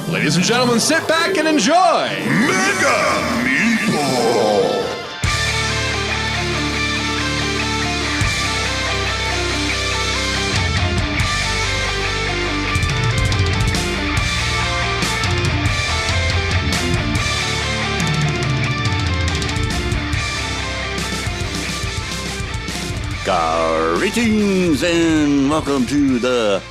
Ladies and gentlemen, sit back and enjoy Mega Meeple. Greetings and welcome to the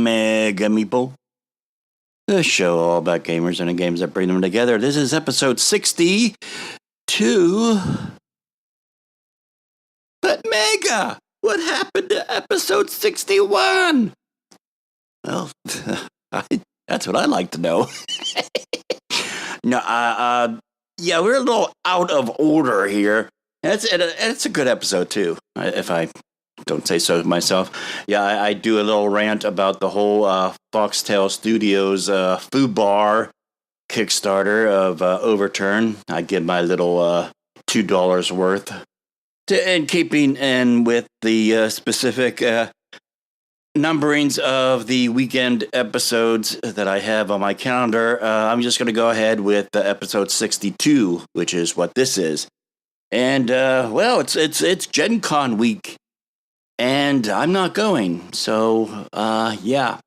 Mega Meeple, the show all about gamers and the games that bring them together. This is episode 62. But Mega, what happened to episode 61? Well, that's what I'd like to know. No, yeah, we're a little out of order here. It's a good episode, too, if I don't say so myself. Yeah, I do a little rant about the whole Foxtail Studios food bar Kickstarter of Overturn. I give my little $2 worth. In keeping in with the specific numberings of the weekend episodes that I have on my calendar, I'm just going to go ahead with episode 62, which is what this is. And well, it's Gen Con week, and I'm not going. So yeah,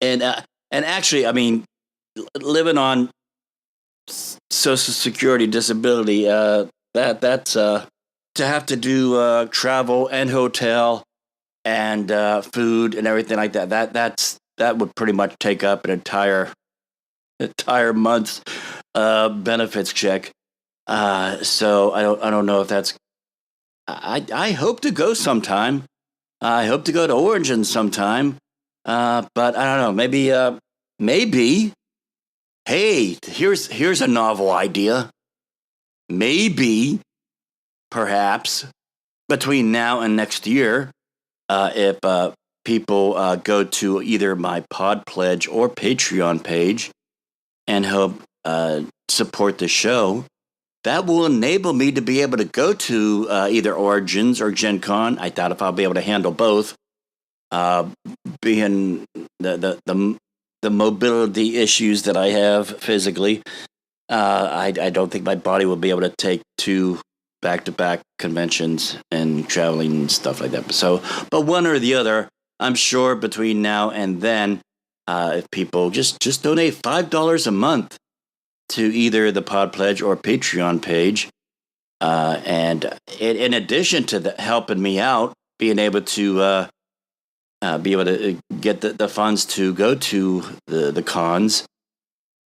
and actually, I mean, living on Social Security disability, that's to have to do travel and hotel and food and everything like that. That would pretty much take up an entire month's benefits check. So I don't know if that's. I hope to go sometime. I hope to go to Origin sometime. But I don't know. Maybe. Hey, here's a novel idea. Maybe, perhaps, between now and next year. If people go to either my Pod Pledge or Patreon page and help support the show, that will enable me to be able to go to either Origins or Gen Con. I doubt if I'll be able to handle both, being the mobility issues that I have physically. I don't think my body will be able to take two back-to-back conventions and traveling and stuff like that. So, but one or the other, I'm sure between now and then, if people just donate $5 a month to either the Pod Pledge or Patreon page, and in addition to helping me out, being able to get the funds to go to the cons,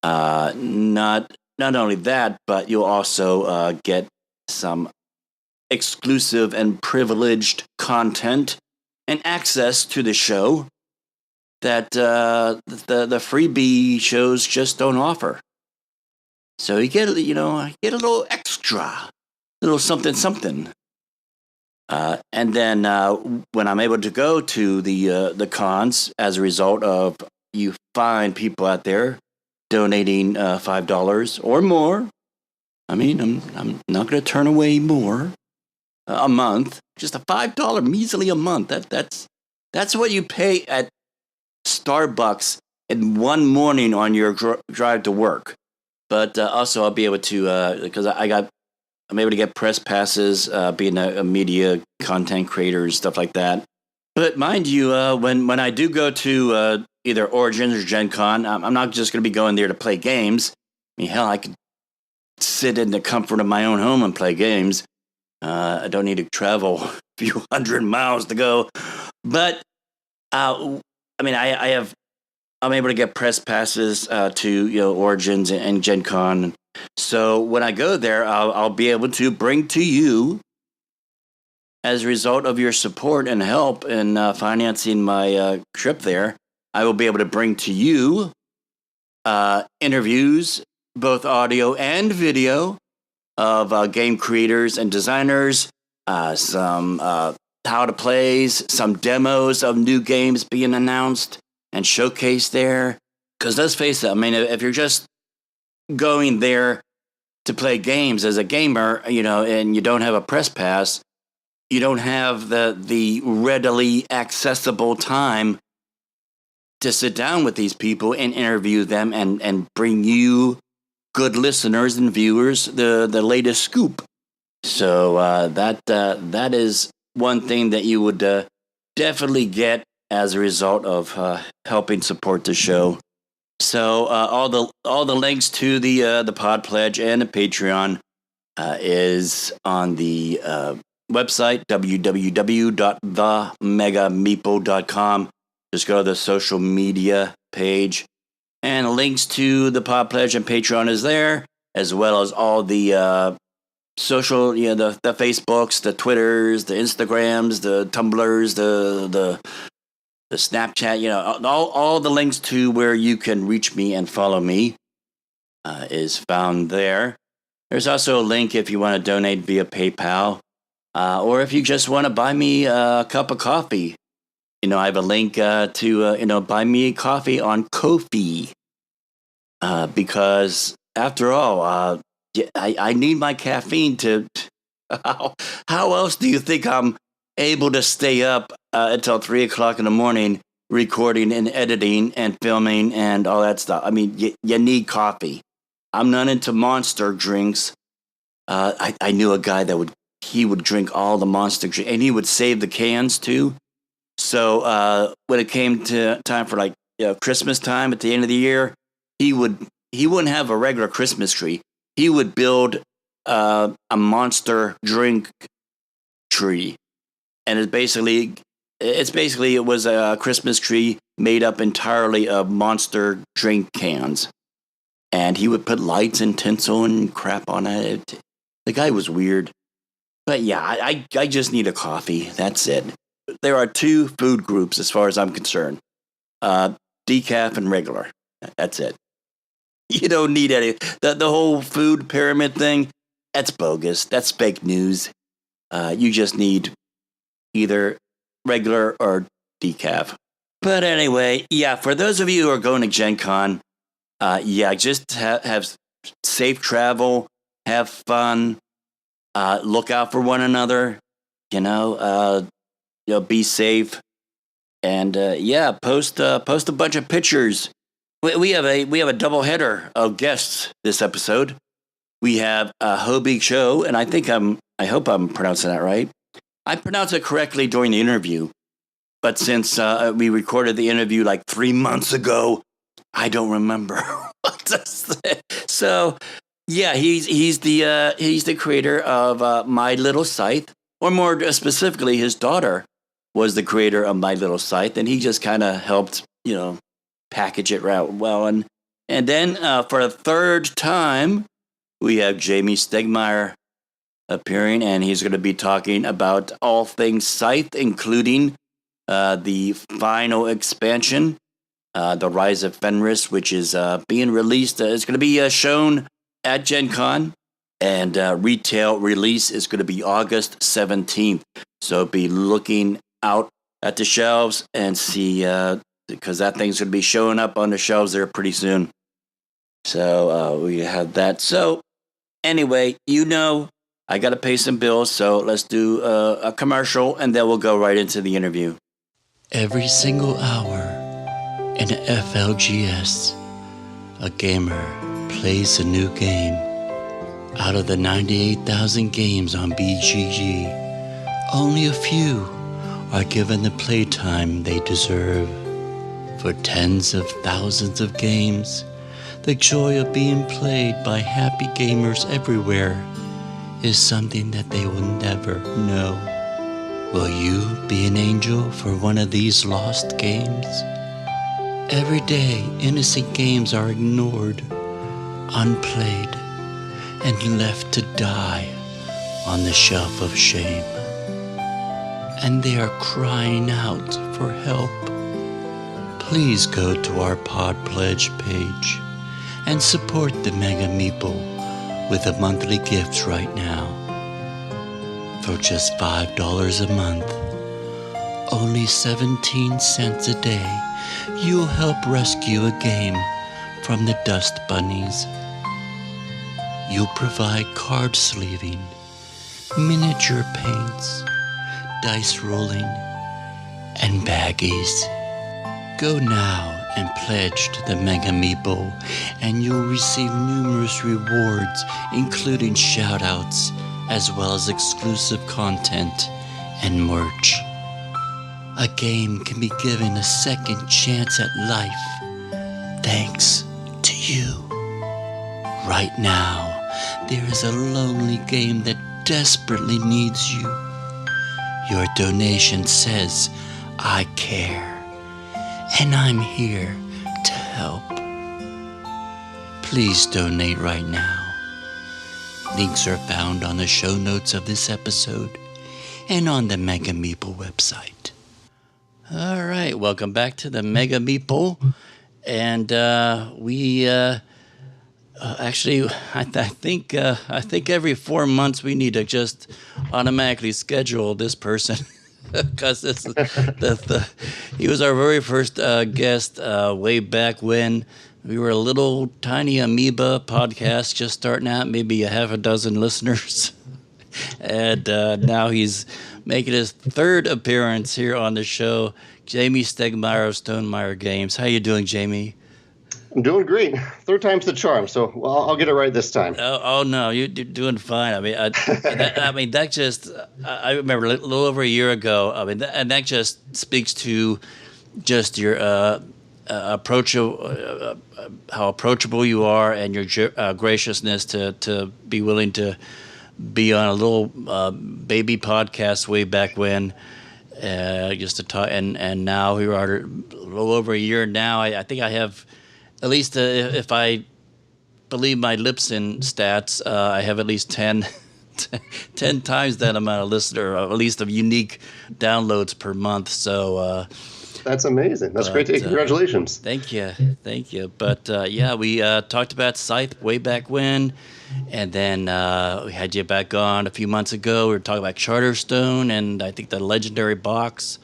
not only that, but you'll also get some exclusive and privileged content and access to the show that the freebie shows just don't offer. So you get a little extra, a little something. And then when I'm able to go to the cons, as a result of you find people out there donating $5 or more. I mean, I'm not going to turn away more a month. Just a $5 measly a month. That's what you pay at Starbucks in one morning on your drive to work. But also, I'll be able to because I'm able to get press passes, being a media content creator and stuff like that. But mind you, when I do go to either Origins or Gen Con, I'm not just going to be going there to play games. I mean, hell, I could sit in the comfort of my own home and play games. I don't need to travel a few hundred miles to go. But I mean, I'm able to get press passes to Origins and Gen Con. So when I go there, I'll be able to bring to you, as a result of your support and help in financing my trip there, I will be able to bring to you interviews, both audio and video, of game creators and designers, some how to plays, some demos of new games being announced and showcased there. Because let's face it, I mean, if you're just going there to play games as a gamer, and you don't have a press pass, you don't have the readily accessible time to sit down with these people and interview them and bring you good listeners and viewers the latest scoop. So that is one thing that you would definitely get as a result of helping support the show. So all the links to the Pod Pledge and the Patreon is on the website www.themegameeple.com. Just go to the social media page, and links to the Pod Pledge and Patreon is there, as well as all the social, the Facebooks, the Twitters, the Instagrams, the Tumblrs, the Snapchat, all the links to where you can reach me and follow me is found there. There's also a link if you want to donate via PayPal, or if you just want to buy me a cup of coffee. I have a link to buy me a coffee on Ko-fi, because after all, I need my caffeine to. How else do you think I'm able to stay up until 3 o'clock in the morning, recording and editing and filming and all that stuff? I mean, you need coffee. I'm not into Monster drinks. I knew a guy that would drink all the Monster drinks, and he would save the cans too. So when it came to time for Christmas time at the end of the year, he wouldn't have a regular Christmas tree. He would build a Monster drink tree, and it was a Christmas tree made up entirely of Monster drink cans, and he would put lights and tinsel and crap on it. The guy was weird, but yeah, I just need a coffee. That's it. There are two food groups as far as I'm concerned. Decaf and regular. That's it. You don't need any. The whole food pyramid thing, that's bogus. That's fake news. You just need either regular or decaf. But anyway, yeah, for those of you who are going to Gen Con, just have safe travel, have fun, look out for one another, be safe, and post a bunch of pictures. We have a double header of guests this episode. We have Hoby Chou, and I hope I'm pronouncing that right. I pronounced it correctly during the interview, but since we recorded the interview 3 months ago, I don't remember. So yeah, he's the creator of My Little Scythe, or more specifically, his daughter was the creator of My Little Scythe, and he just kind of helped, package it right well. And then for a third time, we have Jamey Stegmaier appearing, and he's going to be talking about all things Scythe, including the final expansion, The Rise of Fenris, which is being released. It's going to be shown at Gen Con, and retail release is going to be August 17th. So be looking out at the shelves and see, because that thing's going to be showing up on the shelves there pretty soon. So we have that. So anyway, I got to pay some bills, so let's do a commercial, and then we'll go right into the interview. Every single hour in FLGS, a gamer plays a new game. Out of the 98,000 games on BGG, only a few are given the playtime they deserve. For tens of thousands of games, the joy of being played by happy gamers everywhere is something that they will never know. Will you be an angel for one of these lost games? Every day, innocent games are ignored, unplayed, and left to die on the shelf of shame. And they are crying out for help. Please go to our Pod Pledge page and support the Mega Meeple with a monthly gift right now. For just $5 a month, only 17 cents a day, you'll help rescue a game from the dust bunnies. You'll provide card sleeving, miniature paints, dice rolling, and baggies. Go now and pledge to the Mega Meeple, and you'll receive numerous rewards, including shoutouts, as well as exclusive content and merch. A game can be given a second chance at life, thanks to you. Right now, there is a lonely game that desperately needs you. Your donation says, I care, and I'm here to help. Please donate right now. Links are found on the show notes of this episode and on the Mega Meeple website. All right, welcome back to the Mega Meeple. And I think every 4 months we need to just automatically schedule this person because he was our very first guest way back when we were a little tiny amoeba podcast just starting out, maybe a half a dozen listeners. And now he's making his third appearance here on the show. Jamey Stegmaier of Stonemaier Games. How you doing, Jamey? I'm doing great. Third time's the charm, so I'll get it right this time. Oh no, you're doing fine. I mean, I remember a little over a year ago. I mean, that just speaks to just your how approachable you are, and your graciousness to be willing to be on a little baby podcast way back when, just to talk. And now we are a little over a year now. I think I have. At least if I believe my Libsyn stats, I have at least 10 times that amount of listener, or at least of unique downloads per month. So that's amazing. That's great to hear. Congratulations. Thank you. But we talked about Scythe way back when, and then we had you back on a few months ago. We were talking about Charterstone and I think the Legendary Box.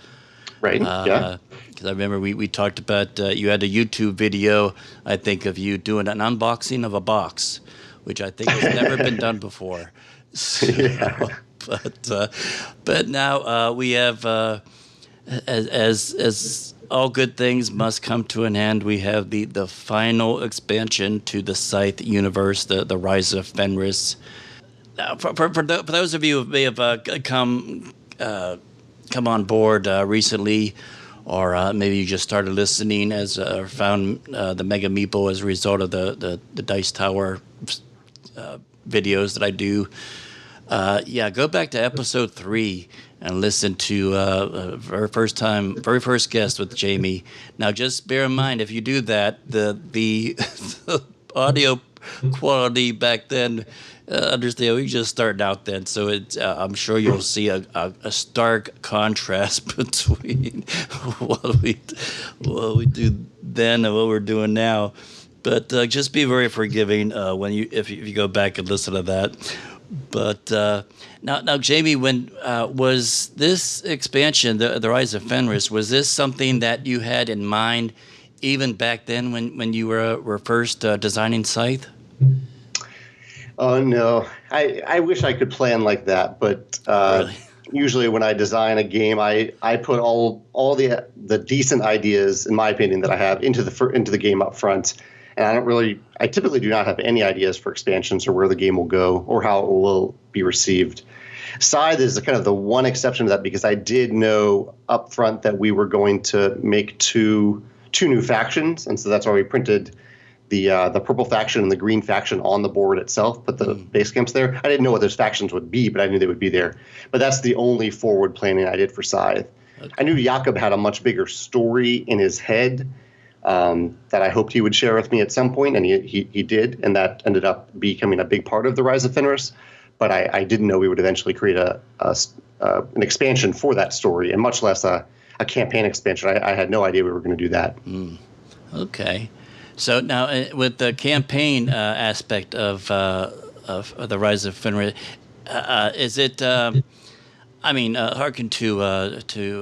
Right. Yeah. Because I remember we talked about you had a YouTube video, I think, of you doing an unboxing of a box, which I think has never been done before. So, yeah. But now we have, as all good things must come to an end, we have the final expansion to the Scythe universe, the Rise of Fenris. Now, for those of you who may have come on board recently, or maybe you just started listening found the Mega Meeple as a result of the Dice Tower videos that I do. Go back to episode 3 and listen to very first guest with Jamey. Now, just bear in mind, if you do that, the audio quality back then. Understand, we just started out then, so I'm sure you'll see a stark contrast between what we do then and what we're doing now. But just be very forgiving if you go back and listen to that. But now, Jamey, when was this expansion, the Rise of Fenris? Was this something that you had in mind even back then when you were first designing Scythe? Oh, no. I wish I could plan like that, but really? Usually when I design a game, I put all the decent ideas, in my opinion, that I have into the game up front. And I typically do not have any ideas for expansions or where the game will go or how it will be received. Scythe is kind of the one exception to that, because I did know up front that we were going to make two new factions, and so that's why we printed the purple faction and the green faction on the board itself, but the base camp's there. I didn't know what those factions would be, but I knew they would be there. But that's the only forward planning I did for Scythe. Okay. I knew Jakub had a much bigger story in his head that I hoped he would share with me at some point, and he did, and that ended up becoming a big part of the Rise of Fenris. But I didn't know we would eventually create an expansion for that story, and much less a campaign expansion. I had no idea we were going to do that. Okay. So now, with the campaign aspect of the Rise of Fenris, is it? Harken to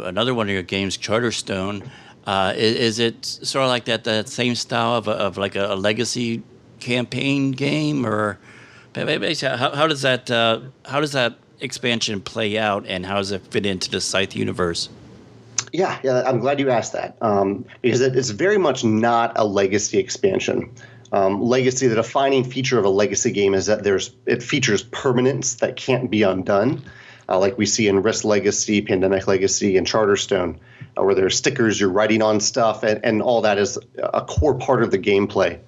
another one of your games, Charterstone. Is it sort of like that same style of like a legacy campaign game, or how does that expansion play out, and how does it fit into the Scythe universe? Yeah, I'm glad you asked that, because it's very much not a legacy expansion. Legacy, the defining feature of a legacy game is that it features permanence that can't be undone, like we see in Risk Legacy, Pandemic Legacy, and Charterstone, where there's stickers, you're writing on stuff, and all that is a core part of the gameplay.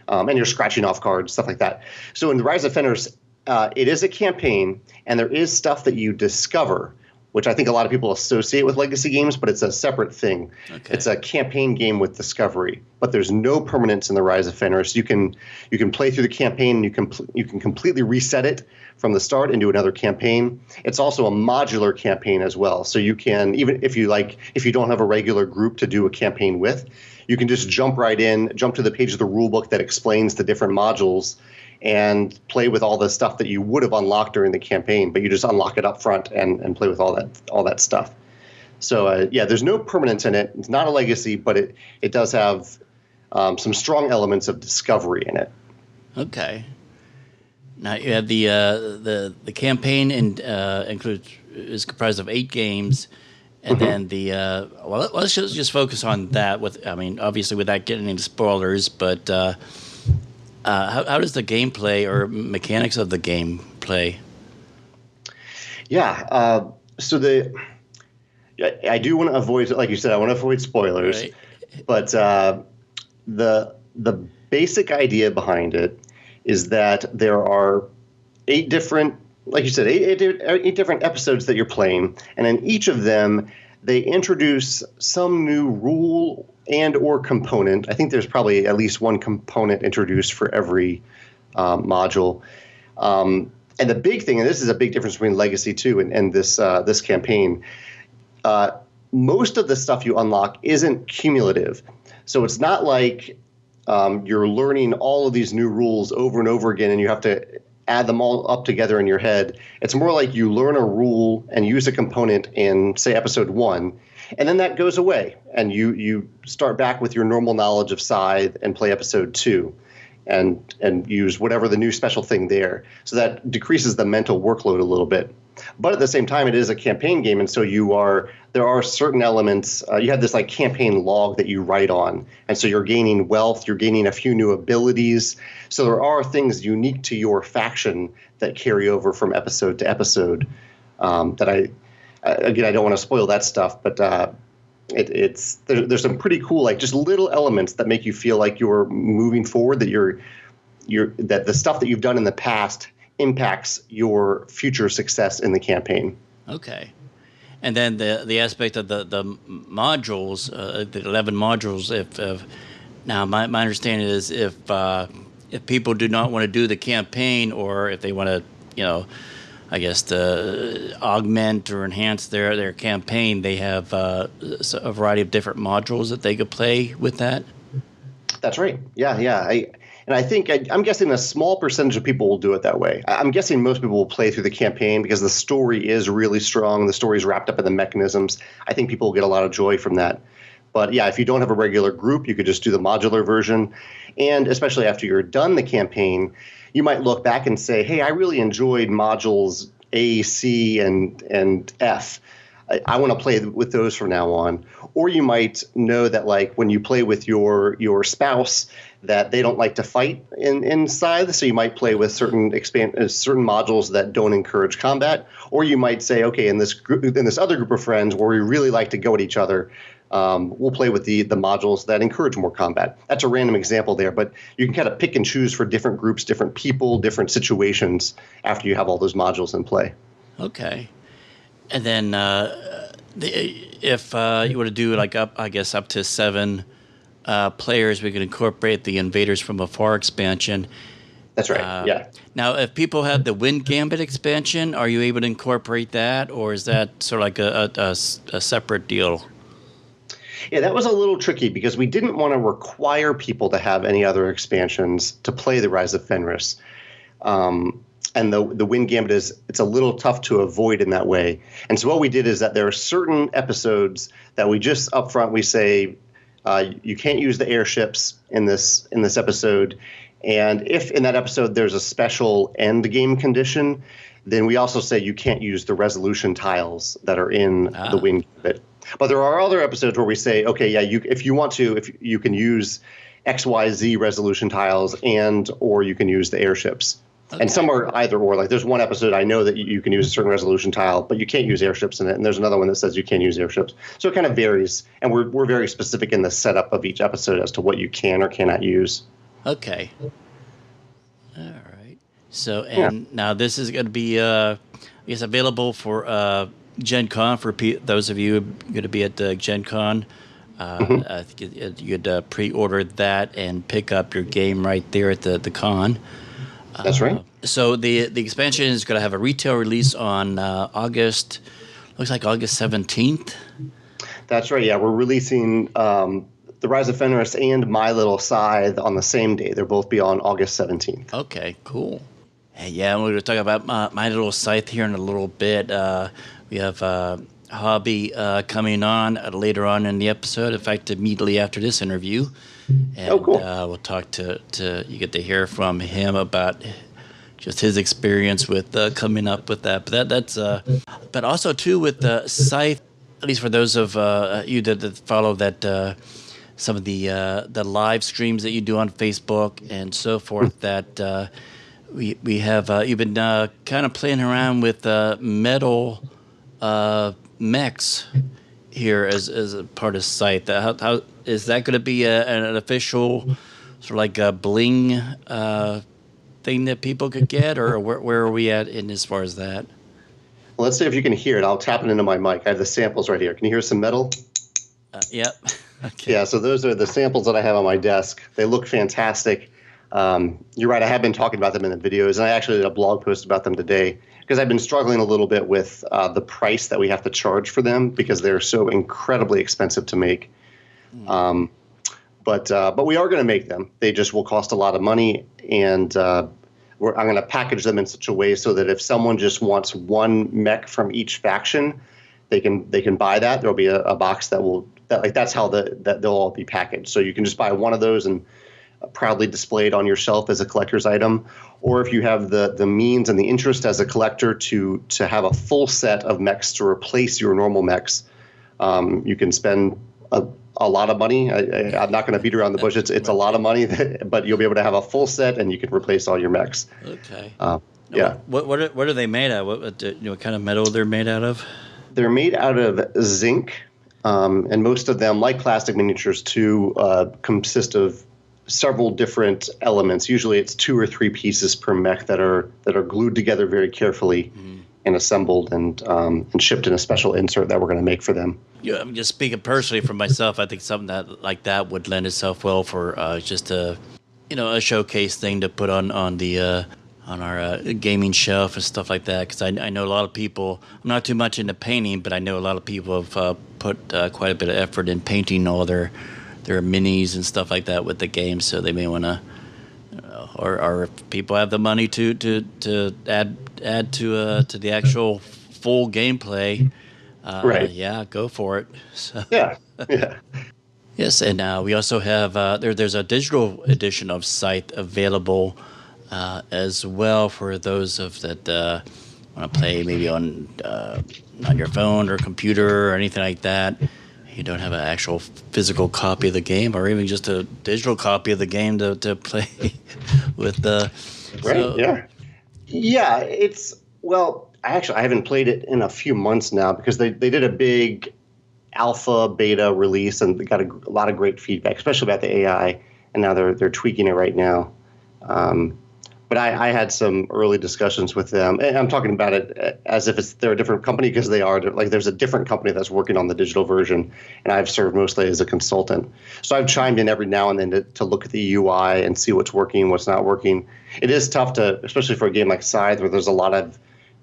And you're scratching off cards, stuff like that. So in the Rise of Fenris, it is a campaign, and there is stuff that you discover, which I think a lot of people associate with legacy games, but it's a separate thing. Okay. It's a campaign game with discovery, but there's no permanence in the Rise of Fenris. You can play through the campaign, and you can completely reset it from the start into another campaign. It's also a modular campaign as well. So you can, even if you don't have a regular group to do a campaign with, you can just jump to the page of the rulebook that explains the different modules and play with all the stuff that you would have unlocked during the campaign, but you just unlock it up front and play with all that stuff. So there's no permanence in it. It's not a legacy, but it does have some strong elements of discovery in it. Okay. Now you have the campaign is comprised of 8 games, and then let's just focus on that. Obviously without getting into spoilers, but how does the gameplay or mechanics of the game play? Yeah, I do want to avoid, like you said, I want to avoid spoilers, right. But the basic idea behind it is that there are 8 different, like you said, eight different episodes that you're playing, and in each of them, they introduce some new rule and or component. I think there's probably at least one component introduced for every module. And the big thing, and this is a big difference between Legacy 2 and this campaign, most of the stuff you unlock isn't cumulative. So it's not like you're learning all of these new rules over and over again and you have to add them all up together in your head. It's more like you learn a rule and use a component in, say, episode 1, and then that goes away, and you start back with your normal knowledge of Scythe and play episode 2 and use whatever the new special thing there. So that decreases the mental workload a little bit. But at the same time, it is a campaign game, and so there are certain elements. You have this like campaign log that you write on, and so you're gaining wealth, you're gaining a few new abilities. So there are things unique to your faction that carry over from episode to episode. That I don't want to spoil that stuff, but there's some pretty cool, like just little elements that make you feel like you're moving forward. That the stuff that you've done in the past impacts your future success in the campaign. Okay. And then the aspect of the modules, the 11 modules, now my understanding is if people do not want to do the campaign, or if they want to, I guess to augment or enhance their campaign, they have a variety of different modules that they could play with that. That's right. Yeah. I'm guessing a small percentage of people will do it that way. I'm guessing most people will play through the campaign because the story is really strong. The story is wrapped up in the mechanisms. I think people will get a lot of joy from that. But yeah, if you don't have a regular group, you could just do the modular version. And especially after you're done the campaign, you might look back and say, hey, I really enjoyed modules A, C, and F. I want to play with those from now on. Or you might know that, like, when you play with your spouse, that they don't like to fight in Scythe, so you might play with certain modules that don't encourage combat. Or you might say, okay, in this other group of friends where we really like to go at each other, we'll play with the modules that encourage more combat. That's a random example there, but you can kind of pick and choose for different groups, different people, different situations after you have all those modules in play. Okay. And then if you were to do up to 7 players, we could incorporate the Invaders from Afar expansion. That's right. Yeah. Now, if people have the Wind Gambit expansion, are you able to incorporate that, or is that sort of like a separate deal? Yeah, that was a little tricky because we didn't want to require people to have any other expansions to play the Rise of Fenris. And the Wind Gambit it's a little tough to avoid in that way. And so what we did is that there are certain episodes that we just up front we say you can't use the airships in this episode, And if in that episode there's a special end game condition, then we also say you can't use the resolution tiles that are in the win gambit. But there are other episodes where we say, okay, yeah, if you want to, if you can use XYZ resolution tiles or you can use the airships. Okay. And some are either or. Like there's one episode I know that you can use a certain resolution tile, but you can't use airships in it. And there's another one that says you can't use airships. So it kind of varies. And we're very specific in the setup of each episode as to what you can or cannot use. Okay. All right. So, now this is going to be, I guess, available for Gen Con for those of you going to be at Gen Con. I think you could pre-order that and pick up your game right there at the con. That's right. So the expansion is going to have a retail release on August 17th. That's right. Yeah, we're releasing The Rise of Fenris and My Little Scythe on the same day. They'll both be on August 17th. Okay, cool. Hey, yeah, we're going to talk about My Little Scythe here in a little bit. We have Hoby coming on later on in the episode. In fact, immediately after this interview. And, cool. We'll talk to you get to hear from him about just his experience with coming up with that. But that's but also too with the Scythe. At least for those of you that follow that some of the live streams that you do on Facebook and so forth. That we have you've been kind of playing around with metal mechs here as a part of Scythe. How is that going to be an official sort of like a bling thing that people could get, or where are we at in as far as that? Well, let's see if you can hear it. I'll tap it into my mic. I have the samples right here. Can you hear some metal? Yep. Okay. Yeah, so those are the samples that I have on my desk. They look fantastic. You're right. I have been talking about them in the videos, and I actually did a blog post about them today because I've been struggling a little bit with the price that we have to charge for them because they're so incredibly expensive to make. But we are going to make them. They just will cost a lot of money, and I'm going to package them in such a way so that if someone just wants one mech from each faction, they can buy that. There'll be a box that's how they'll all be packaged. So you can just buy one of those and proudly display it on your shelf as a collector's item. Or if you have the means and the interest as a collector to have a full set of mechs to replace your normal mechs, you can spend a lot of money. I'm not going to beat around the bush. It's a lot of money, but you'll be able to have a full set and you can replace all your mechs. Okay. Yeah. What are they made out of? What kind of metal they're made out of? They're made out of zinc, and most of them, like plastic miniatures too, consist of several different elements. Usually it's 2 or 3 pieces per mech that are glued together very carefully and assembled and shipped in a special insert that we're going to make for them. Yeah, I'm just speaking personally for myself. I think something like that would lend itself well for just a showcase thing to put on our gaming shelf and stuff like that. Because I know a lot of people. I'm not too much into painting, but I know a lot of people have put quite a bit of effort in painting all their minis and stuff like that with the game. So they may want to, or if people have the money to add to the actual full gameplay. Right. Yeah, go for it. So. Yeah. Yes, and we also have there's a digital edition of Scythe available as well for those that want to play maybe on your phone or computer or anything like that. You don't have an actual physical copy of the game, or even just a digital copy of the game to play with. Right. So. Yeah. I haven't played it in a few months now because they did a big alpha beta release and they got a lot of great feedback, especially about the AI, and now they're tweaking it right now. But I had some early discussions with them, and I'm talking about it as if they're a different company because they are. Like there's a different company that's working on the digital version, and I've served mostly as a consultant. So I've chimed in every now and then to look at the UI and see what's working, what's not working. It is tough especially for a game like Scythe, where there's a lot of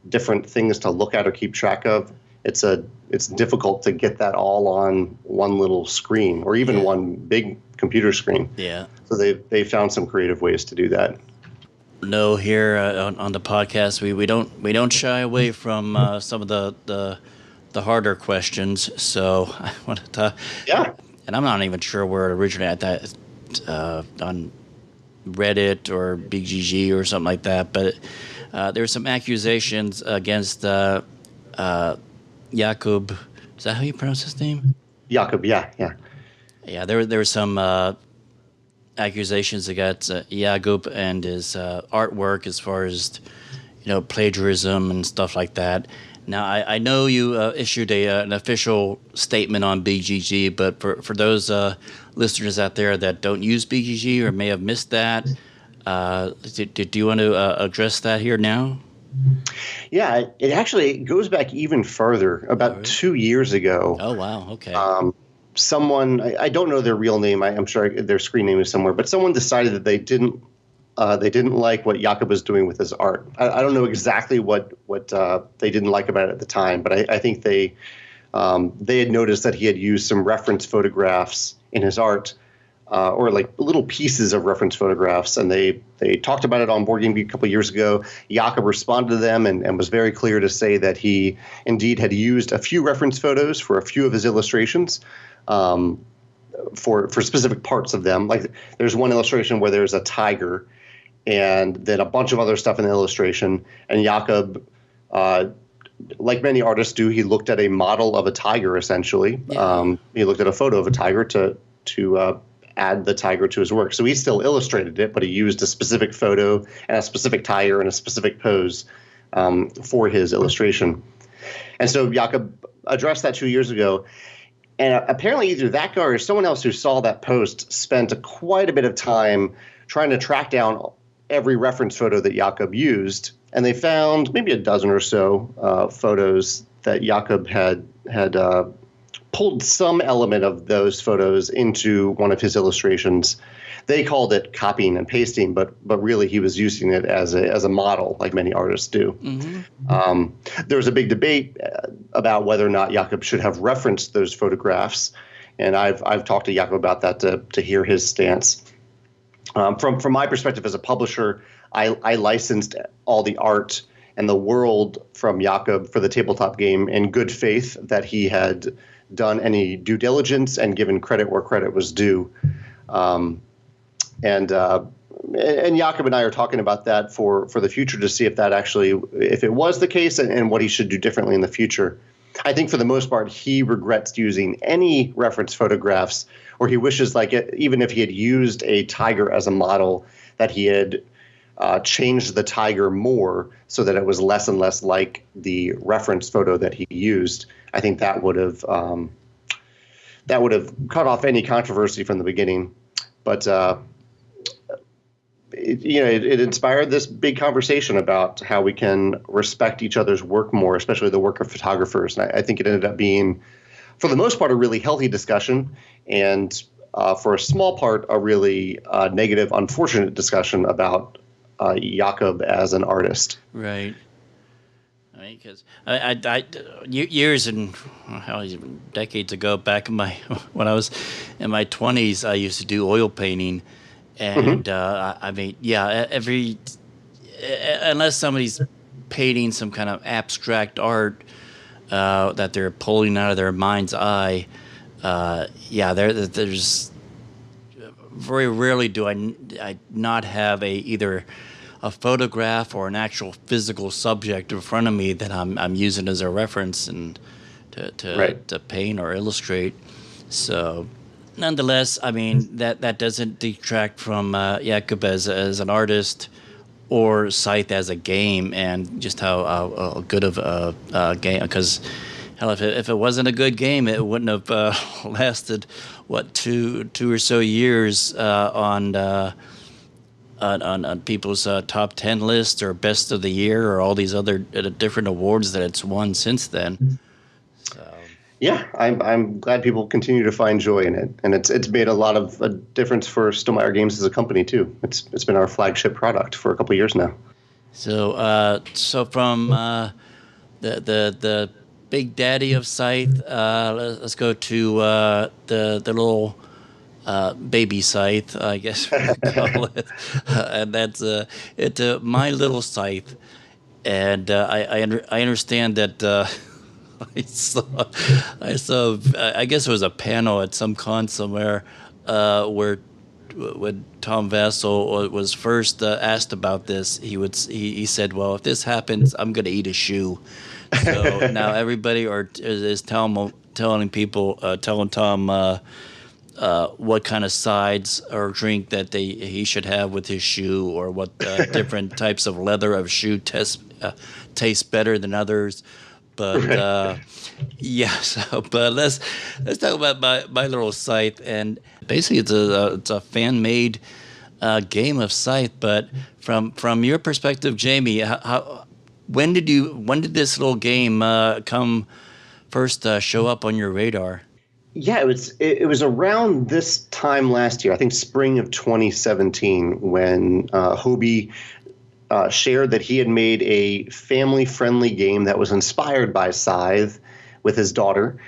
different things to look at or keep track of. It's difficult to get that all on one little screen or even one big computer screen. Yeah. So they found some creative ways to do that. No, here on the podcast, we don't shy away from some of the harder questions. So I want to and I'm not even sure where it originated at that on Reddit or BGG or something like that. But there were some accusations against Jakub. Is that how you pronounce his name? Jakub, yeah. Yeah, there were some accusations against Jakub and his artwork as far as plagiarism and stuff like that. Now, I know you issued an official statement on BGG, but for those listeners out there that don't use BGG or may have missed that, do you want to address that here now? Yeah, it actually goes back even further. About 2 years ago. Oh, wow. Okay. Someone, I don't know their real name. I'm sure their screen name is somewhere, but someone decided that they didn't like what Jakub was doing with his art. I don't know exactly what they didn't like about it at the time, but I think they had noticed that he had used some reference photographs in his art, or like little pieces of reference photographs, and they talked about it on Board Game Geek a couple of years ago. Jakub responded to them and was very clear to say that he indeed had used a few reference photos for a few of his illustrations. For specific parts of them. Like there's one illustration where there's a tiger and then a bunch of other stuff in the illustration. And Jakub, like many artists do, he looked at a model of a tiger, essentially. Yeah. He looked at a photo of a tiger to add the tiger to his work. So he still illustrated it, but he used a specific photo and a specific tiger and a specific pose for his illustration. And so Jakub addressed that 2 years ago. And apparently either that guy or someone else who saw that post spent quite a bit of time trying to track down every reference photo that Jakub used. And they found maybe a dozen or so photos that Jakub had pulled some element of those photos into one of his illustrations. They called it copying and pasting, but really he was using it as a model, like many artists do. Mm-hmm. There was a big debate about whether or not Jakub should have referenced those photographs, and I've talked to Jakub about that to hear his stance. From my perspective as a publisher, I licensed all the art and the world from Jakub for the tabletop game in good faith that he had done any due diligence and given credit where credit was due. And Jakub and I are talking about that for the future to see if it was the case and what he should do differently in the future. I think for the most part, he regrets using any reference photographs, or he wishes, even if he had used a tiger as a model, that he had changed the tiger more so that it was less and less like the reference photo that he used. I think that would have cut off any controversy from the beginning. But it inspired this big conversation about how we can respect each other's work more, especially the work of photographers. And I think it ended up being, for the most part, a really healthy discussion, and for a small part, a really negative, unfortunate discussion about Jakub as an artist. Right. I mean, because I years and decades ago, back when I was in my 20s, I used to do oil painting. And unless somebody's painting some kind of abstract art that they're pulling out of their mind's eye, there's very rarely do I not have either a photograph or an actual physical subject in front of me that I'm using as a reference and to paint or illustrate. So. Nonetheless, I mean, that doesn't detract from Jakub as an artist or Scythe as a game, and just how good of a game. Because, hell, if it wasn't a good game, it wouldn't have lasted, two or so years on people's top 10 lists or best of the year or all these other different awards that it's won since then. Yeah, I'm glad people continue to find joy in it, and it's made a lot of a difference for Stonemaier Games as a company too. It's been our flagship product for a couple of years now. So from the big daddy of Scythe, let's go to the little baby Scythe, I guess we call it, and that's it's My Little Scythe, and I understand that. I saw. I guess it was a panel at some con somewhere where when Tom Vassell was first asked about this, he said, "Well, if this happens, I'm going to eat a shoe." So now everybody is telling Tom what kind of sides or drink that he should have with his shoe, or what different types of leather of shoe taste better than others. But but let's talk about My Little Scythe. And basically, it's a fan made game of Scythe. But from your perspective, Jamey, when did this little game come first show up on your radar? Yeah, it was around this time last year, I think spring of 2017, when Hoby shared that he had made a family-friendly game that was inspired by Scythe with his daughter,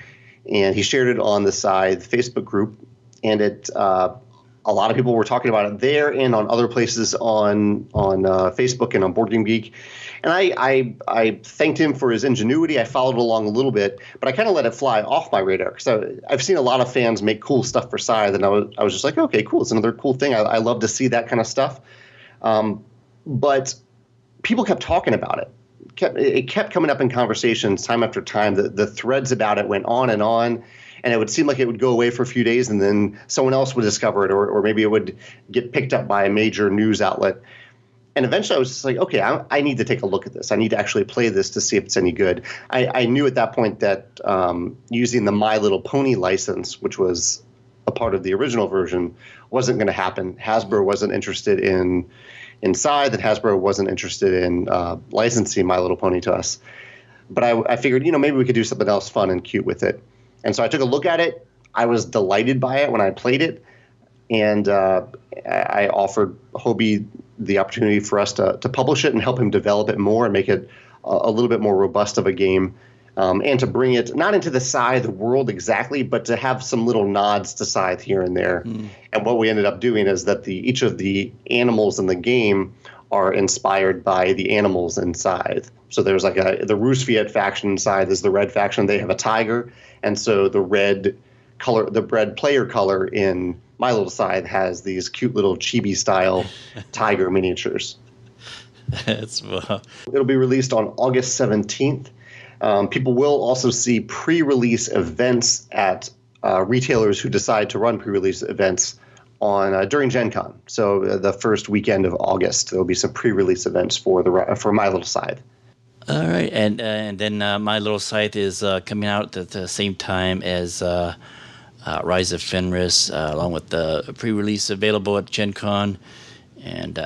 and he shared it on the Scythe Facebook group, and a lot of people were talking about it there and on other places on Facebook and on Board Game Geek. And I thanked him for his ingenuity. I followed along a little bit, but I kind of let it fly off my radar, because I've seen a lot of fans make cool stuff for Scythe, and I was just like, okay, cool. It's another cool thing. I love to see that kind of stuff. But people kept talking about it. It kept coming up in conversations time after time. The threads about it went on, and it would seem like it would go away for a few days, and then someone else would discover it, or maybe it would get picked up by a major news outlet. And eventually I was just like, okay, I need to take a look at this. I need to actually play this to see if it's any good. I knew at that point that using the My Little Pony license, which was a part of the original version, wasn't going to happen. Hasbro wasn't interested in Scythe, and Hasbro wasn't interested in licensing My Little Pony to us. But I figured, maybe we could do something else fun and cute with it. And so I took a look at it. I was delighted by it when I played it. And I offered Hoby the opportunity for us to publish it and help him develop it more and make it a little bit more robust of a game, and to bring it not into the Scythe world exactly, but to have some little nods to Scythe here and there. And what we ended up doing is that each of the animals in the game are inspired by the animals in Scythe. So there's like the Roosevelt faction in Scythe is the red faction. They have a tiger, and so the red player color in My Little Scythe has these cute little chibi-style tiger miniatures. It'll be released on August 17th. People will also see pre-release events at retailers who decide to run pre-release events during Gen Con. So the first weekend of August, there will be some pre-release events for My Little Scythe. All right, and then My Little Scythe is coming out at the same time as Rise of Fenris, along with the pre-release available at Gen Con, and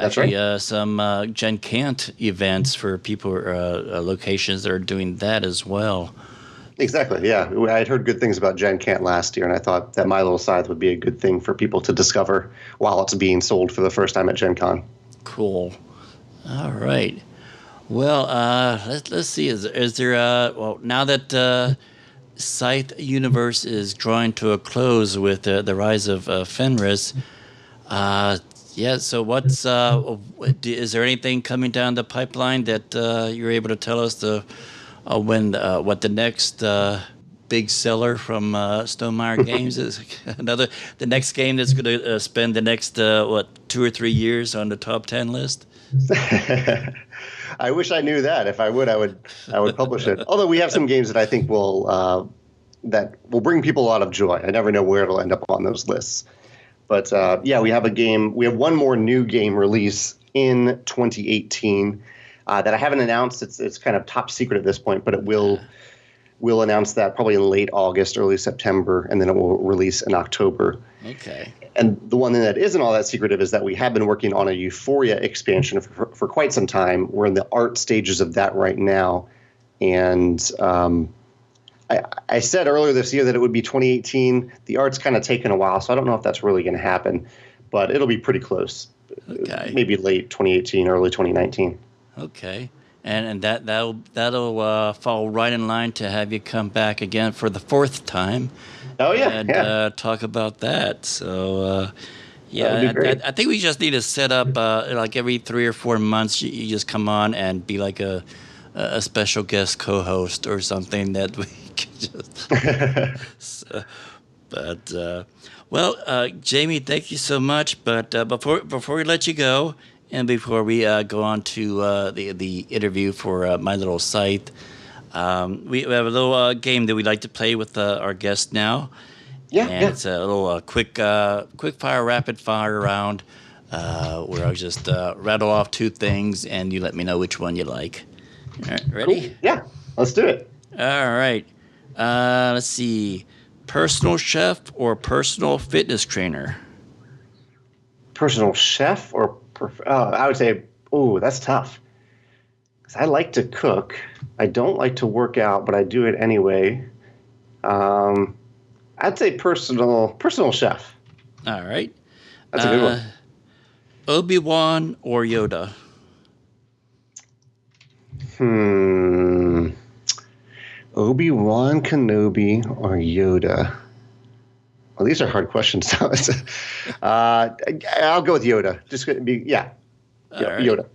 some Gen Cant events for people, locations that are doing that as well. Exactly, yeah. I had heard good things about Gen Cant last year, and I thought that My Little Scythe would be a good thing for people to discover while it's being sold for the first time at Gen Con. Cool. All right. Well, let's see. Is there now that Scythe universe is drawing to a close with the rise of Fenris. So what's is there anything coming down the pipeline that you're able to tell us what the next big seller from Stonemaier Games is? The next game that's going to spend the next 2 or 3 years on the top 10 list? I wish I knew that. If I would publish it. Although we have some games that I think will bring people a lot of joy. I never know where it'll end up on those lists. But we have a game. We have one more new game release in 2018 that I haven't announced. It's kind of top secret at this point, but we'll announce that probably in late August, early September, and then it will release in October. Okay. And the one thing that isn't all that secretive is that we have been working on a Euphoria expansion for quite some time. We're in the art stages of that right now. And I said earlier this year that it would be 2018. The art's kind of taken a while, so I don't know if that's really going to happen. But it'll be pretty close. Okay. Maybe late 2018, early 2019. Okay. And that'll fall right in line to have you come back again for the 4th time. Oh yeah, and talk about that. So I think we just need to set up like every 3 or 4 months. You just come on and be like a special guest co-host or something that we can just. But Jamey, thank you so much. But before we let you go, and before we go on to the interview for My Little Scythe, we have a little game that we like to play with our guests now. And it's a little quick fire, rapid fire round where I'll just rattle off two things, and you let me know which one you like. All right, ready? Cool. Yeah, let's do it. All right. Let's see. Personal chef or personal fitness trainer? Personal chef or I would say, that's tough. 'Cause I like to cook. I don't like to work out, but I do it anyway. I'd say personal chef. All right. That's a good one. Obi-Wan or Yoda? Obi-Wan Kenobi or Yoda? Well, these are hard questions. I'll go with Yoda. Just gonna be Yoda.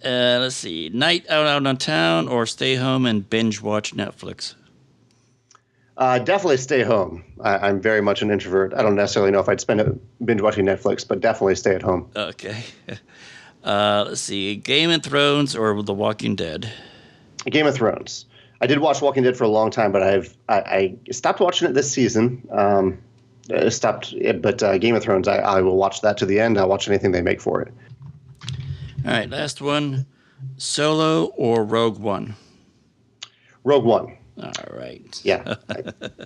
Let's see. Night out on town or stay home and binge watch Netflix? Definitely stay home. I'm very much an introvert. I don't necessarily know if I'd spend it binge watching Netflix, but definitely stay at home. Okay. Let's see. Game of Thrones or The Walking Dead? Game of Thrones. I did watch Walking Dead for a long time, but I stopped watching it this season. But Game of Thrones, I will watch that to the end. I'll watch anything they make for it. All right, last one. Solo or Rogue One? Rogue One. All right. Yeah,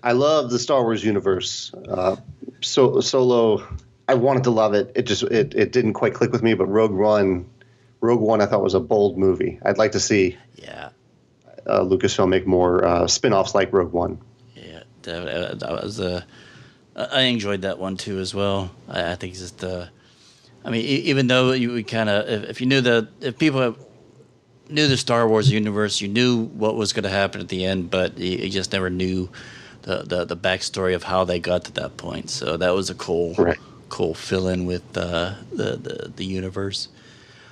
I love the Star Wars universe. Solo, I wanted to love it. It didn't quite click with me. But Rogue One, I thought was a bold movie. I'd like to see. Yeah. Lucasfilm make more spin-offs like Rogue One. Yeah, that was I enjoyed that one too as well. I think it's just even though you kind of if people knew the Star Wars universe, you knew what was going to happen at the end, but you just never knew the backstory of how they got to that point. So that was a cool fill-in with the universe.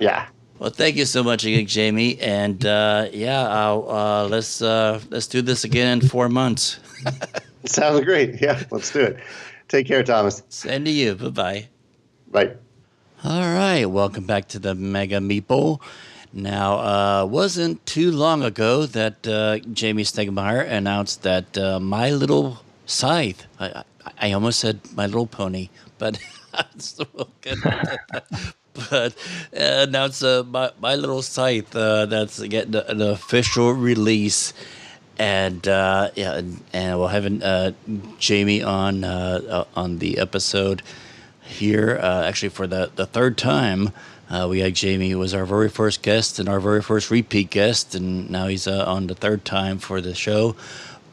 Yeah. Well, thank you so much again, Jamey, and let's do this again in 4 months. Sounds great. Yeah, let's do it. Take care, Thomas. Same to you. Bye-bye. Bye. All right, welcome back to the Mega Meeple. Now, wasn't too long ago that Jamey Stegmaier announced that My Little Scythe, I almost said My Little Pony, but but announced My Little Scythe that's getting an official release. And we'll have Jamey on the episode here, actually for the third time. We had Jamey, who was our very first guest and our very first repeat guest, and now he's on the third time for the show.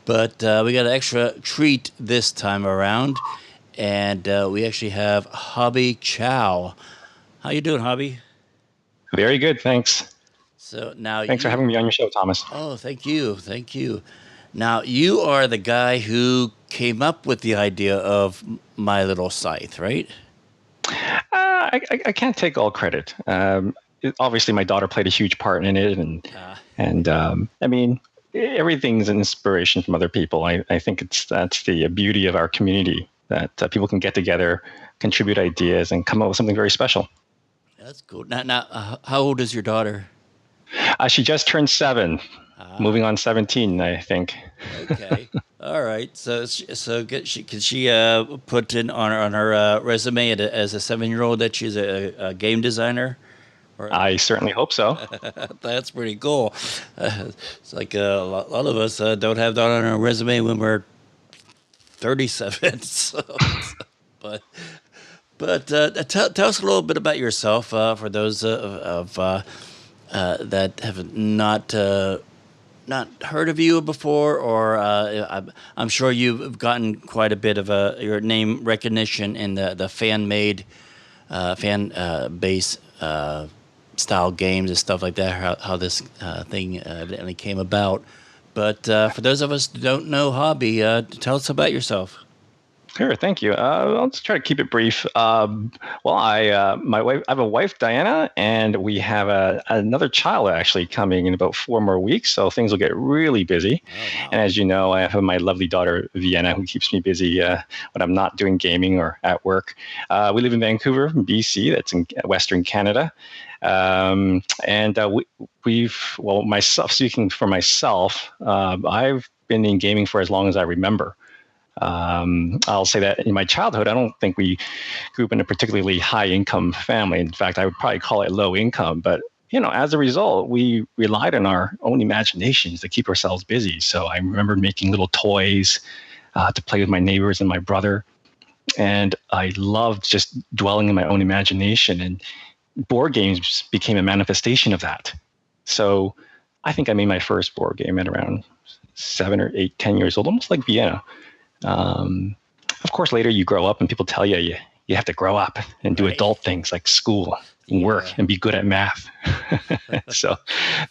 But we got an extra treat this time around, and we actually have Hoby Chou. How you doing, Hoby? Very good, thanks. So now, thanks for having me on your show, Thomas. Oh, thank you. Now, you are the guy who came up with the idea of My Little Scythe, right? I can't take all credit. Obviously, my daughter played a huge part in it, and I mean, everything's an inspiration from other people. I think that's the beauty of our community, that people can get together, contribute ideas, and come up with something very special. That's cool. Now, how old is your daughter? She just turned 7, moving on 17, I think. Okay, all right. So can she put in on her resume as a 7-year-old that she's a game designer? I certainly hope so. That's pretty cool. It's like a lot of us don't have that on our resume when we're 37. But tell us a little bit about yourself for those that have not heard of you before, or I'm sure you've gotten quite a bit of your name recognition in the fan-made, fan-based style games and stuff like that. How this thing evidently came about. But for those of us who don't know Hoby, tell us about yourself. Sure, thank you. I'll just try to keep it brief. My wife, I have a wife, Diana, and we have another child actually coming in about 4 more weeks. So things will get really busy. Oh, wow. And as you know, I have my lovely daughter, Vienna, who keeps me busy when I'm not doing gaming or at work. We live in Vancouver, BC. That's in Western Canada. Myself, speaking for myself, I've been in gaming for as long as I remember. I'll say that in my childhood, I don't think we grew up in a particularly high income family. In fact, I would probably call it low income. But, as a result, we relied on our own imaginations to keep ourselves busy. So I remember making little toys to play with my neighbors and my brother. And I loved just dwelling in my own imagination. And board games became a manifestation of that. So I think I made my first board game at around 7 or 8, 10 years old, almost like Vienna. Of course, later you grow up and people tell you have to grow up and do adult things like school and work and be good at math. So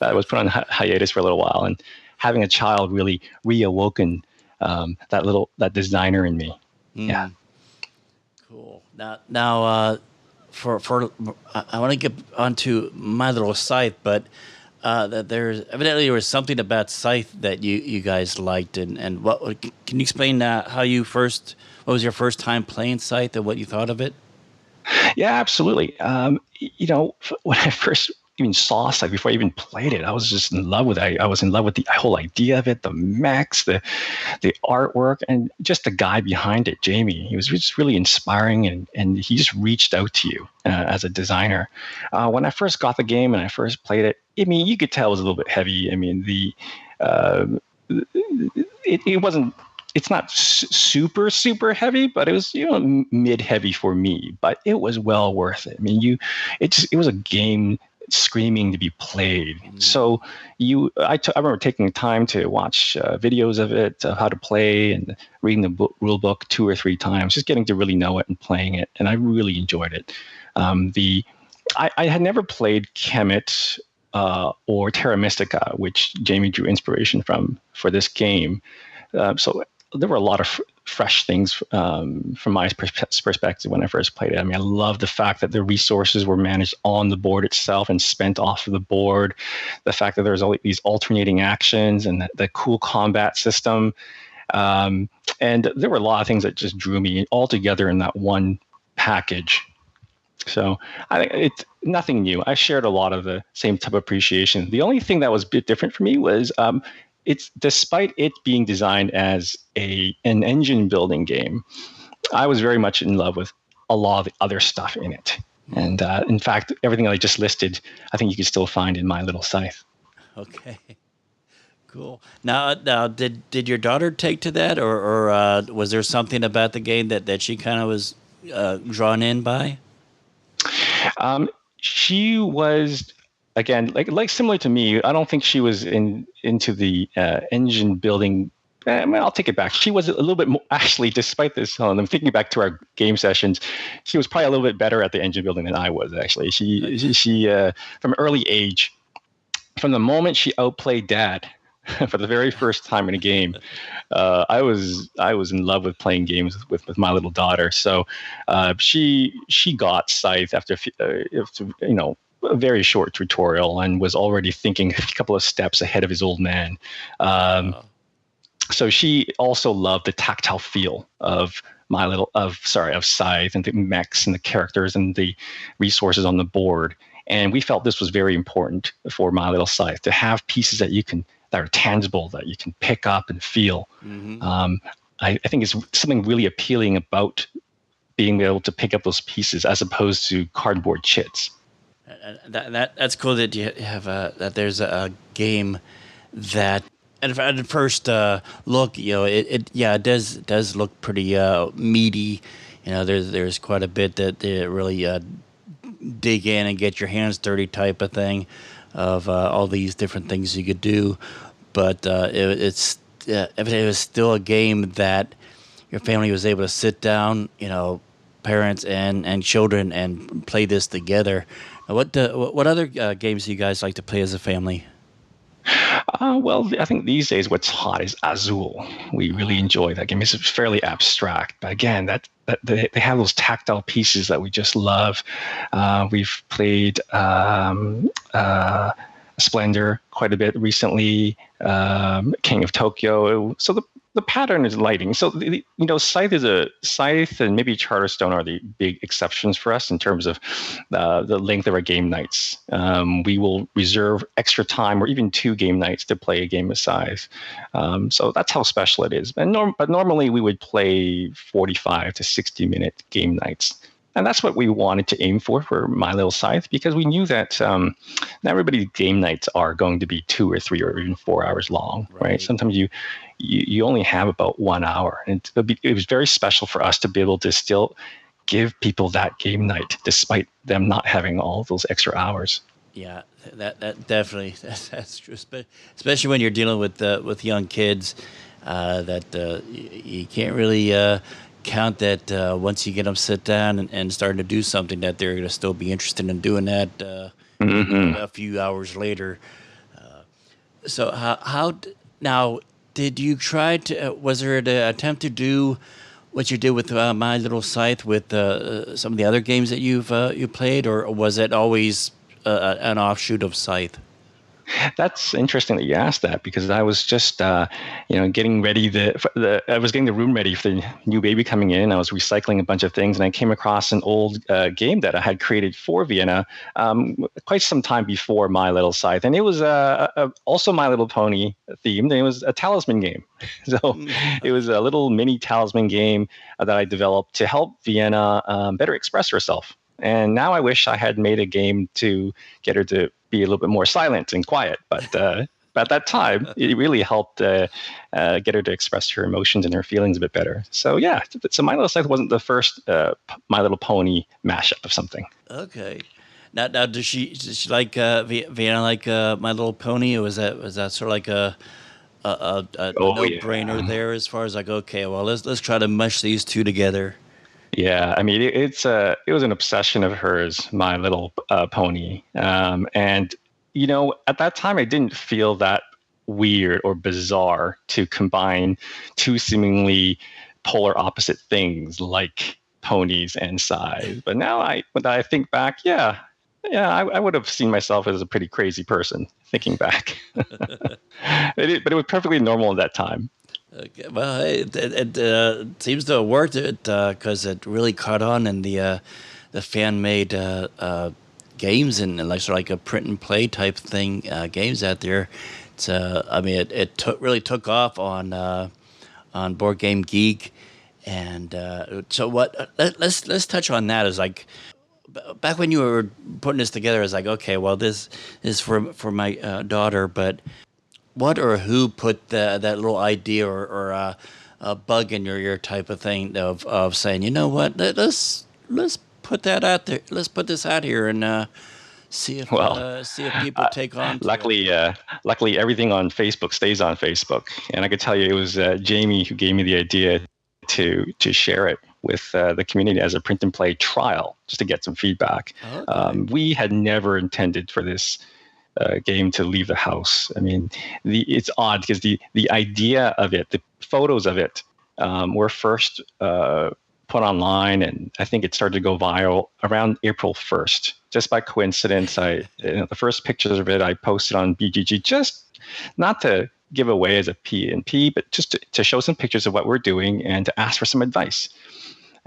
that was put on hiatus for a little while, and having a child really reawoken that designer in me. Yeah. Cool. Now, for I want to get onto My Little Scythe, but there was something about Scythe that you guys liked, and what can you explain what was your first time playing Scythe and what you thought of it? Yeah, absolutely. When I first even saw Scythe, before I even played it, I was just in love with it. I was in love with the whole idea of it, the mechs, the artwork, and just the guy behind it, Jamey. He was just really inspiring, and he just reached out to you as a designer. When I first got the game and I first played it, you could tell it was a little bit heavy. It wasn't. It's not super, super heavy, but it was mid-heavy for me. But it was well worth it. It was a game screaming to be played. So I remember taking time to watch videos of it, how to play, and reading the rule book 2 or 3 times, just getting to really know it and playing it. And I really enjoyed it. I had never played Kemet or Terra Mystica, which Jamey drew inspiration from for this game. So there were a lot of fresh things from my perspective when I first played it. I love the fact that the resources were managed on the board itself and spent off of the board. The fact that there's all these alternating actions and the cool combat system. And there were a lot of things that just drew me all together in that one package. So I think it's nothing new. I shared a lot of the same type of appreciation. The only thing that was a bit different for me was it's despite it being designed as an engine building game, I was very much in love with a lot of the other stuff in it. And in fact, everything I just listed, I think you can still find in My Little Scythe. Okay, cool. Now, did your daughter take to that, or was there something about the game that she kind of was drawn in by? She was. Again, like similar to me, I don't think she was into the engine building. I'll take it back. She was a little bit more, actually, despite this. I'm thinking back to our game sessions. She was probably a little bit better at the engine building than I was. Actually, she from early age, from the moment she outplayed Dad for the very first time in a game, I was in love with playing games with my little daughter. So she got Scythe after a very short tutorial and was already thinking a couple of steps ahead of his old man. So she also loved the tactile feel of Scythe and the mechs and the characters and the resources on the board. And we felt this was very important for My Little Scythe, to have pieces that are tangible, that you can pick up and feel. Mm-hmm. I think it's something really appealing about being able to pick up those pieces as opposed to cardboard chits. That's cool that you have that there's a game that at first look, it does look pretty meaty. There's quite a bit that they really dig in and get your hands dirty type of thing, of all these different things you could do. But it was still a game that your family was able to sit down, parents and children, and play this together. What other games do you guys like to play as a family? Well, I think these days what's hot is Azul. We really enjoy that game. It's fairly abstract, but again, that they have those tactile pieces that we just love. We've played Splendor quite a bit recently, King of Tokyo. So the pattern is lighting. So Scythe and maybe Charterstone are the big exceptions for us in terms of the length of our game nights. We will reserve extra time or even 2 game nights to play a game of Scythe. So that's how special it is. But normally we would play 45 to 60-minute game nights. And that's what we wanted to aim for My Little Scythe, because we knew that not everybody's game nights are going to be 2 or 3 or even 4 hours long, right? Sometimes you only have about 1 hour. And it was very special for us to be able to still give people that game night, despite them not having all those extra hours. Yeah, that definitely, that's true. Especially when you're dealing with young kids, that you can't really count that once you get them sit down and starting to do something, that they're going to still be interested in doing that a few hours later. So now, did you try to, was there an attempt to do what you did with My Little Scythe with some of the other games that you played, or was it always an offshoot of Scythe? That's interesting that you asked that, because I was just, getting ready. I was getting the room ready for the new baby coming in. I was recycling a bunch of things, and I came across an old game that I had created for Vienna quite some time before My Little Scythe, and it was also My Little Pony themed, and it was a talisman game. So it was a little mini talisman game that I developed to help Vienna better express herself. And now I wish I had made a game to get her to be a little bit more silent and quiet. But at that time, it really helped get her to express her emotions and her feelings a bit better. So yeah, so My Little Scythe wasn't the first My Little Pony mashup of something. Okay. Now does she like Vienna like My Little Pony, or was that sort of like a no-brainer there, as far as like, okay, well let's try to mush these two together? Yeah, I mean, it was an obsession of hers, My Little Pony. And, at that time, I didn't feel that weird or bizarre to combine 2 seemingly polar opposite things like ponies and scythe. But now when I think back, I would have seen myself as a pretty crazy person thinking back. But it was perfectly normal at that time. Okay, well, it seems to have worked because it really caught on in the fan-made games and like a print and play type thing games out there. It's it really took off on Board Game Geek, and so what? Let's touch on that. Is like back when you were putting this together, it's like, okay, well, this is for my daughter, but what or who put that little idea or a bug in your ear type of thing of saying, you know what, let's put that out there, let's put this out here and see if people take on. Luckily, everything on Facebook stays on Facebook, and I could tell you it was Jamey who gave me the idea to share it with the community as a print and play trial, just to get some feedback. Okay. We had never intended for this game to leave the house. I mean, it's odd because the idea of it, the photos of it, were first put online, and I think it started to go viral around April 1st. Just by coincidence, the first pictures of it I posted on BGG, just not to give away as a P&P, but just to show some pictures of what we're doing and to ask for some advice.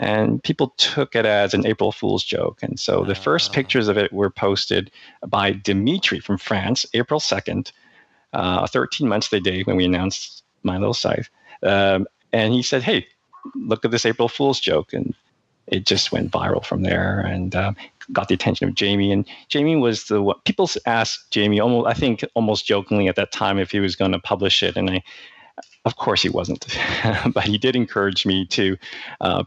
And people took it as an April Fool's joke. And so the first pictures of it were posted by Dimitri from France, April 2nd, 13 months to the day when we announced My Little Scythe. And he said, hey, look at this April Fool's joke. And it just went viral from there and got the attention of Jamey. And Jamey was the one. People asked Jamey, almost jokingly at that time, if he was going to publish it. And of course he wasn't, but he did encourage me to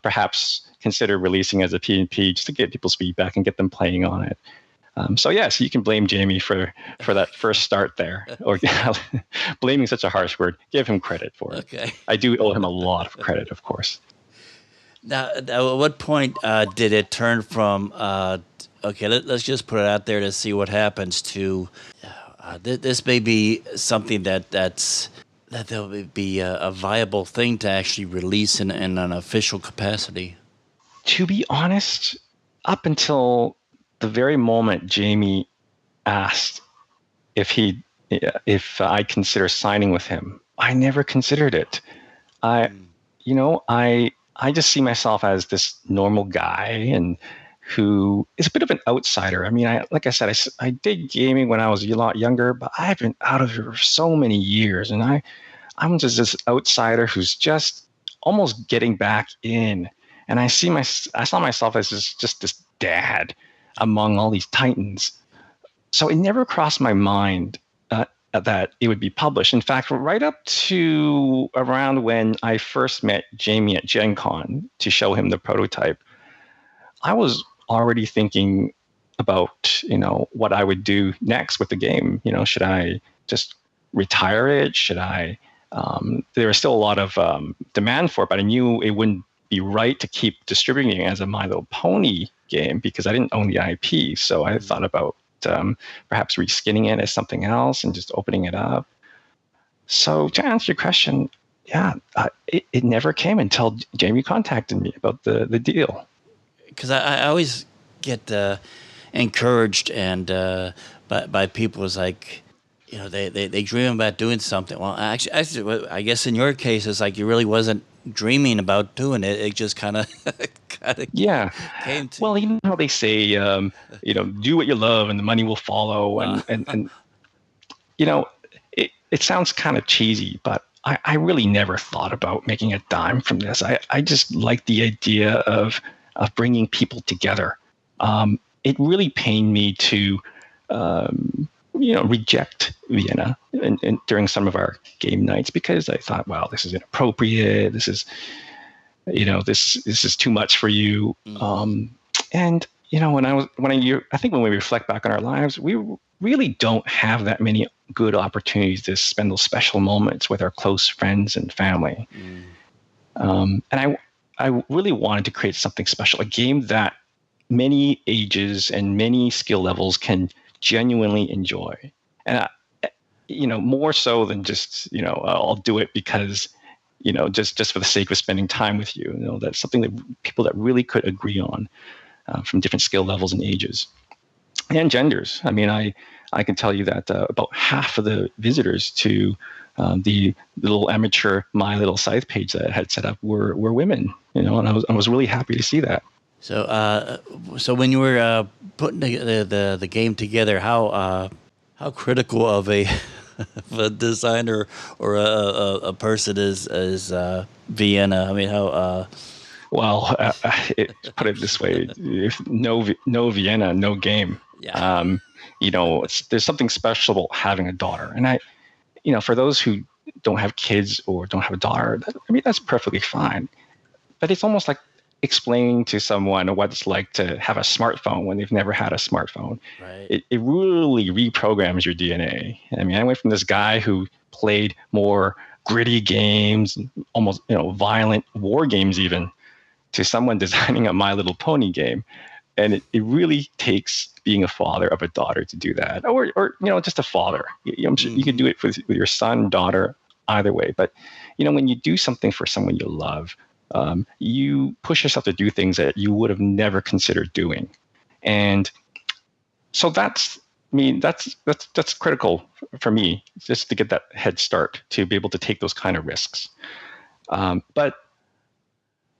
perhaps consider releasing as a P&P just to get people's feedback and get them playing on it. So you can blame Jamey for that first start there, or blaming such a harsh word. Give him credit for it. Okay. I do owe him a lot of credit, of course. Now at what point did it turn from, okay, let's just put it out there to see what happens, to This may be something that there would be a viable thing to actually release in an official capacity. To be honest, up until the very moment Jamey asked if I consider signing with him, I never considered it. I just see myself as this normal guy and who is a bit of an outsider. I mean, like I said, I did gaming when I was a lot younger, but I've been out of it for so many years, and I'm just this outsider who's just almost getting back in. And I saw myself as just this dad among all these titans. So it never crossed my mind that it would be published. In fact, right up to around when I first met Jamey at Gen Con to show him the prototype, I was already thinking about, what I would do next with the game. Should I just retire it? Should I? There was still a lot of demand for it, but I knew it wouldn't be right to keep distributing it as a My Little Pony game because I didn't own the IP. So I thought about perhaps reskinning it as something else and just opening it up. So to answer your question, it never came until Jamey contacted me about the deal. Because I always get encouraged and by people who's like, they dream about doing something. Well, actually, I guess in your case, it's like you really wasn't dreaming about doing it. It just kind of came to. Well, how they say, do what you love and the money will follow, and it sounds kind of cheesy, but I really never thought about making a dime from this. I just like the idea of bringing people together. It really pained me to, reject Vienna and during some of our game nights because I thought, well, this is inappropriate. This is, this is too much for you. And I think when we reflect back on our lives, we really don't have that many good opportunities to spend those special moments with our close friends and family. And I really wanted to create something special, a game that many ages and many skill levels can genuinely enjoy. And, more so than just, I'll do it because, just for the sake of spending time with you. That's something that people that really could agree on from different skill levels and ages and genders. I mean, I can tell you that about half of the visitors to the little amateur My Little Scythe page that I had set up were women, and I was really happy to see that. So when you were putting the game together, how critical of a designer or a person is Vienna? I mean, how? Well, put it this way: if no Vienna, no game. Yeah. There's something special about having a daughter, and for those who don't have kids or don't have a daughter, that's perfectly fine. But it's almost like explaining to someone what it's like to have a smartphone when they've never had a smartphone. Right. It really reprograms your DNA. I mean, I went from this guy who played more gritty games, almost violent war games even, to someone designing a My Little Pony game. And it really takes being a father of a daughter to do that, or just a father. I'm sure you can do it with your son, daughter, either way. But when you do something for someone you love, you push yourself to do things that you would have never considered doing, and so that's critical for me, just to get that head start to be able to take those kind of risks. But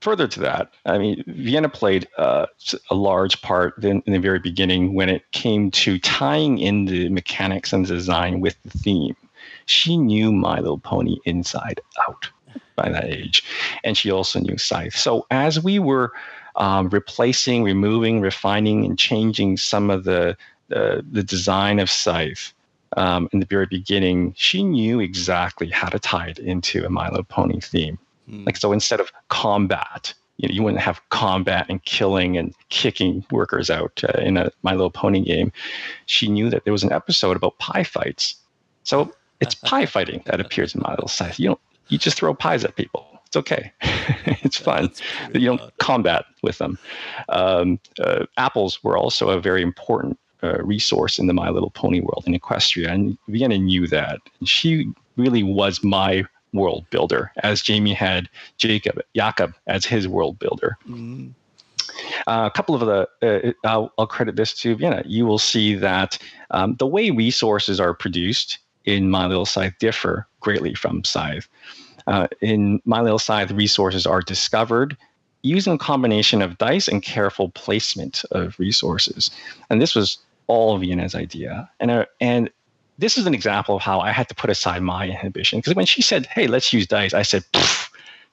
further to that, Vienna played a large part in the very beginning when it came to tying in the mechanics and design with the theme. She knew My Little Pony inside out by that age, and she also knew Scythe. So as we were replacing, removing, refining, and changing some of the design of Scythe in the very beginning, she knew exactly how to tie it into a My Little Pony theme. Like, so instead of combat, you wouldn't have combat and killing and kicking workers out in a My Little Pony game. She knew that there was an episode about pie fights. So it's pie fighting that appears in My Little Scythe. You just throw pies at people. It's okay. It's fun. You don't combat with them. Apples were also a very important resource in the My Little Pony world in Equestria, and Vienna knew that. And she really was my world builder, as Jamey had Jakub as his world builder. Mm-hmm. A couple of the, I'll credit this to Vienna. You will see that the way resources are produced in My Little Scythe differ greatly from Scythe. In My Little Scythe, resources are discovered using a combination of dice and careful placement of resources. And this was all Vienna's idea. And this is an example of how I had to put aside my inhibition. Because when she said, hey, let's use dice, I said,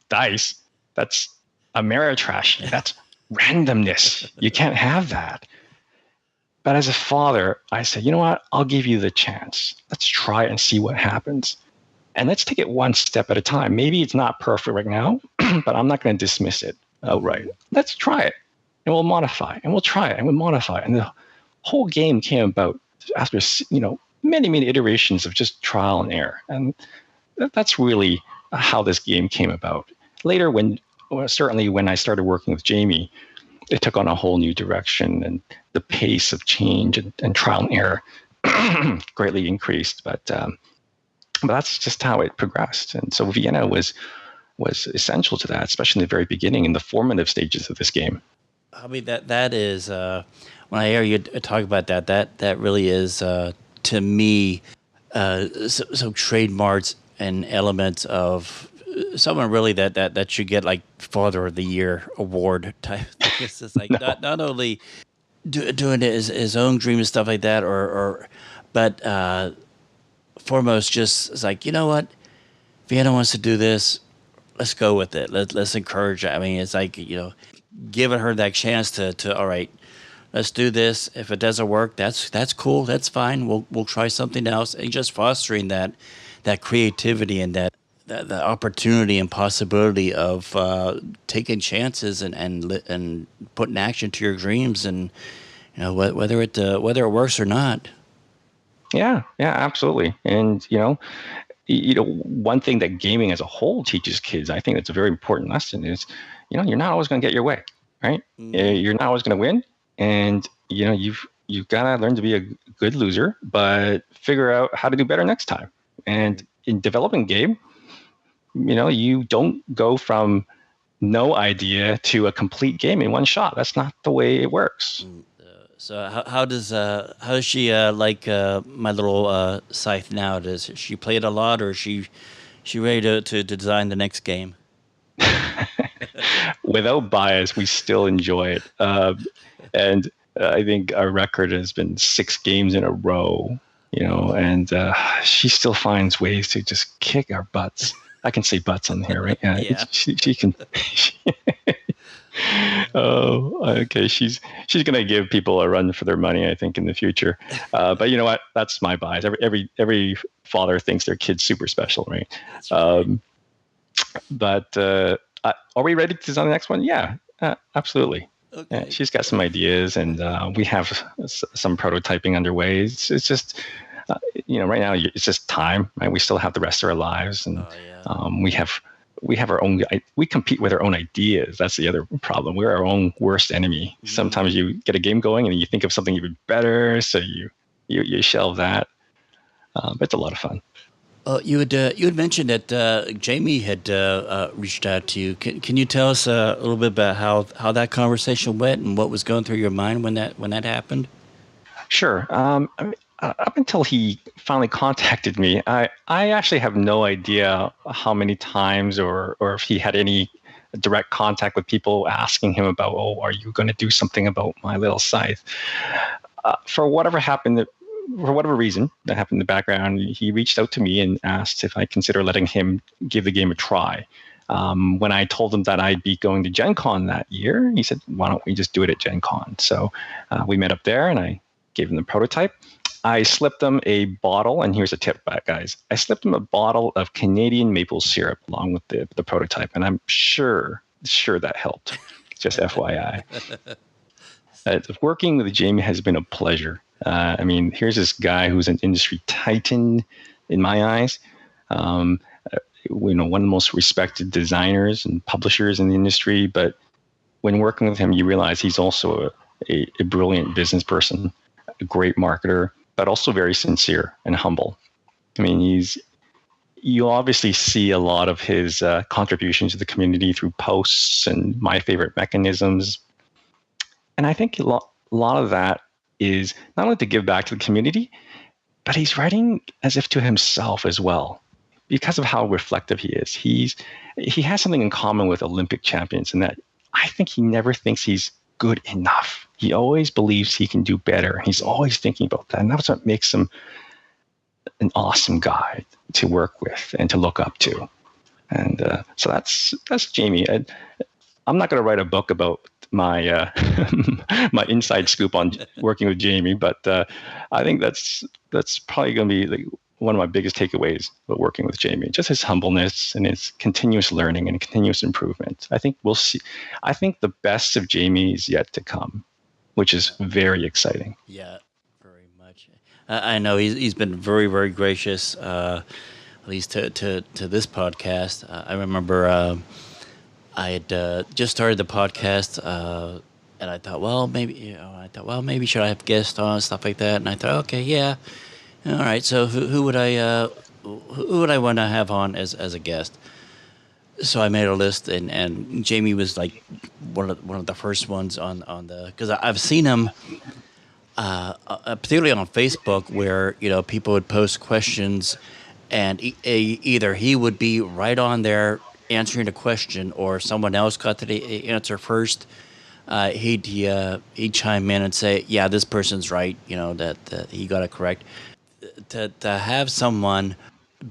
dice? That's Ameritrash. That's randomness. You can't have that. But as a father, I said, you know what? I'll give you the chance. Let's try it and see what happens. And let's take it one step at a time. Maybe it's not perfect right now, but I'm not going to dismiss it outright. Let's try it, and we'll modify, and we'll try it, and we'll modify. And the whole game came about after, many iterations of just trial and error. And that's really how this game came about. Later, certainly when I started working with Jamey, it took on a whole new direction, and the pace of change and trial and error greatly increased. But that's just how it progressed. And so Vienna was essential to that, especially in the very beginning, in the formative stages of this game. I mean, that is, when I hear you talk about that really is, to me, so trademarks and elements of someone really that should get like Father of the Year award type. It's just like not only doing his own dream and stuff like that, but foremost, just it's like, you know what, Vienna wants to do this, let's go with it. Let's encourage it. I mean, it's like, giving her that chance to all right, let's do this. If it doesn't work, that's cool. That's fine. We'll try something else, and just fostering that creativity and that opportunity and possibility of taking chances and putting action to your dreams, and whether it works or not. Yeah, absolutely. And one thing that gaming as a whole teaches kids, I think that's a very important lesson, is you're not always going to get your way, right? You're not always going to win, and you've got to learn to be a good loser, but figure out how to do better next time. And in developing game, you don't go from no idea to a complete game in one shot. That's not the way it works. So how does she like My Little Scythe now? Does she play it a lot, or is she ready to design the next game? Without bias, we still enjoy it, and I think our record has been 6 games in a row. And she still finds ways to just kick our butts. I can say butts on here, right? Yeah. She can. Oh, okay. She's gonna give people a run for their money, I think, in the future. But you know what? That's my bias. Every father thinks their kid's super special, right? But are we ready to design the next one? Yeah, absolutely. Okay. Yeah, she's got some ideas, and we have some prototyping underway. It's just, right now it's just time, right? We still have the rest of our lives, and we have our own. We compete with our own ideas. That's the other problem. We're our own worst enemy. Mm-hmm. Sometimes you get a game going, and you think of something even better, so you shelve that. But it's a lot of fun. You had mentioned that Jamey had reached out to you. Can you tell us a little bit about how that conversation went and what was going through your mind when that happened? Sure. Up until he finally contacted me, I actually have no idea how many times or if he had any direct contact with people asking him about, are you going to do something about My Little Scythe? For whatever reason that happened in the background, he reached out to me and asked if I consider letting him give the game a try. When I told him that I'd be going to Gen Con that year, he said, why don't we just do it at Gen Con? So we met up there, and I gave him the prototype. I slipped them a bottle, and here's a tip, guys. I slipped them a bottle of Canadian maple syrup along with the prototype, and I'm sure that helped. Just FYI. Working with Jamey has been a pleasure. Here's this guy who's an industry titan in my eyes. One of the most respected designers and publishers in the industry. But when working with him, you realize he's also a brilliant business person. a great marketer, but also very sincere and humble. I mean, you obviously see a lot of his contributions to the community through posts and my favorite mechanisms. And I think a lot of that is not only to give back to the community, but he's writing as if to himself as well, because of how reflective he is. He has something in common with Olympic champions in that I think he never thinks he's good enough. He always believes he can do better. He's always thinking about that. And that's what makes him an awesome guy to work with and to look up to. And so that's Jamey. I'm not going to write a book about my my inside scoop on working with Jamey, but I think that's probably going to be like one of my biggest takeaways about working with Jamey. Just his humbleness and his continuous learning and continuous improvement. I think we'll see. I think the best of Jamey is yet to come, which is very exciting. Yeah, very much. I know he's been very, very gracious, at least to this podcast. I remember I had just started the podcast, and I thought, well, maybe should I have guests on, stuff like that. And I thought, okay, yeah, all right. So who would I want to have on as a guest? So I made a list, and Jamey was like one of the first ones on the, because I've seen him. Particularly on Facebook, where people would post questions, and either he would be right on there answering a question, or someone else got to the answer first. He'd chime in and say, "Yeah, this person's right. That he got it correct." To have someone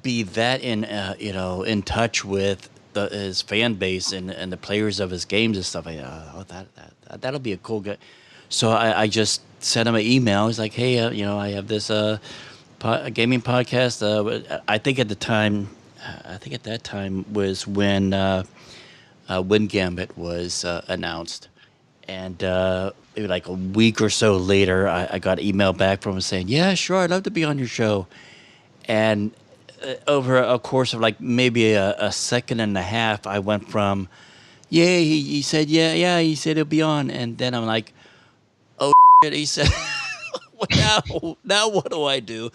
be that in touch with his fan base and the players of his games and stuff like that. That'll be a cool guy. So I just sent him an email. He's like, hey, I have this gaming podcast. I think at that time was when Gambit was announced. And maybe like a week or so later, I got an email back from him saying, yeah, sure, I'd love to be on your show. And over a course of like maybe a second and a half, I went from, yeah, he said, yeah, he said he'll be on. And then I'm like, oh, shit, he said, now what do I do?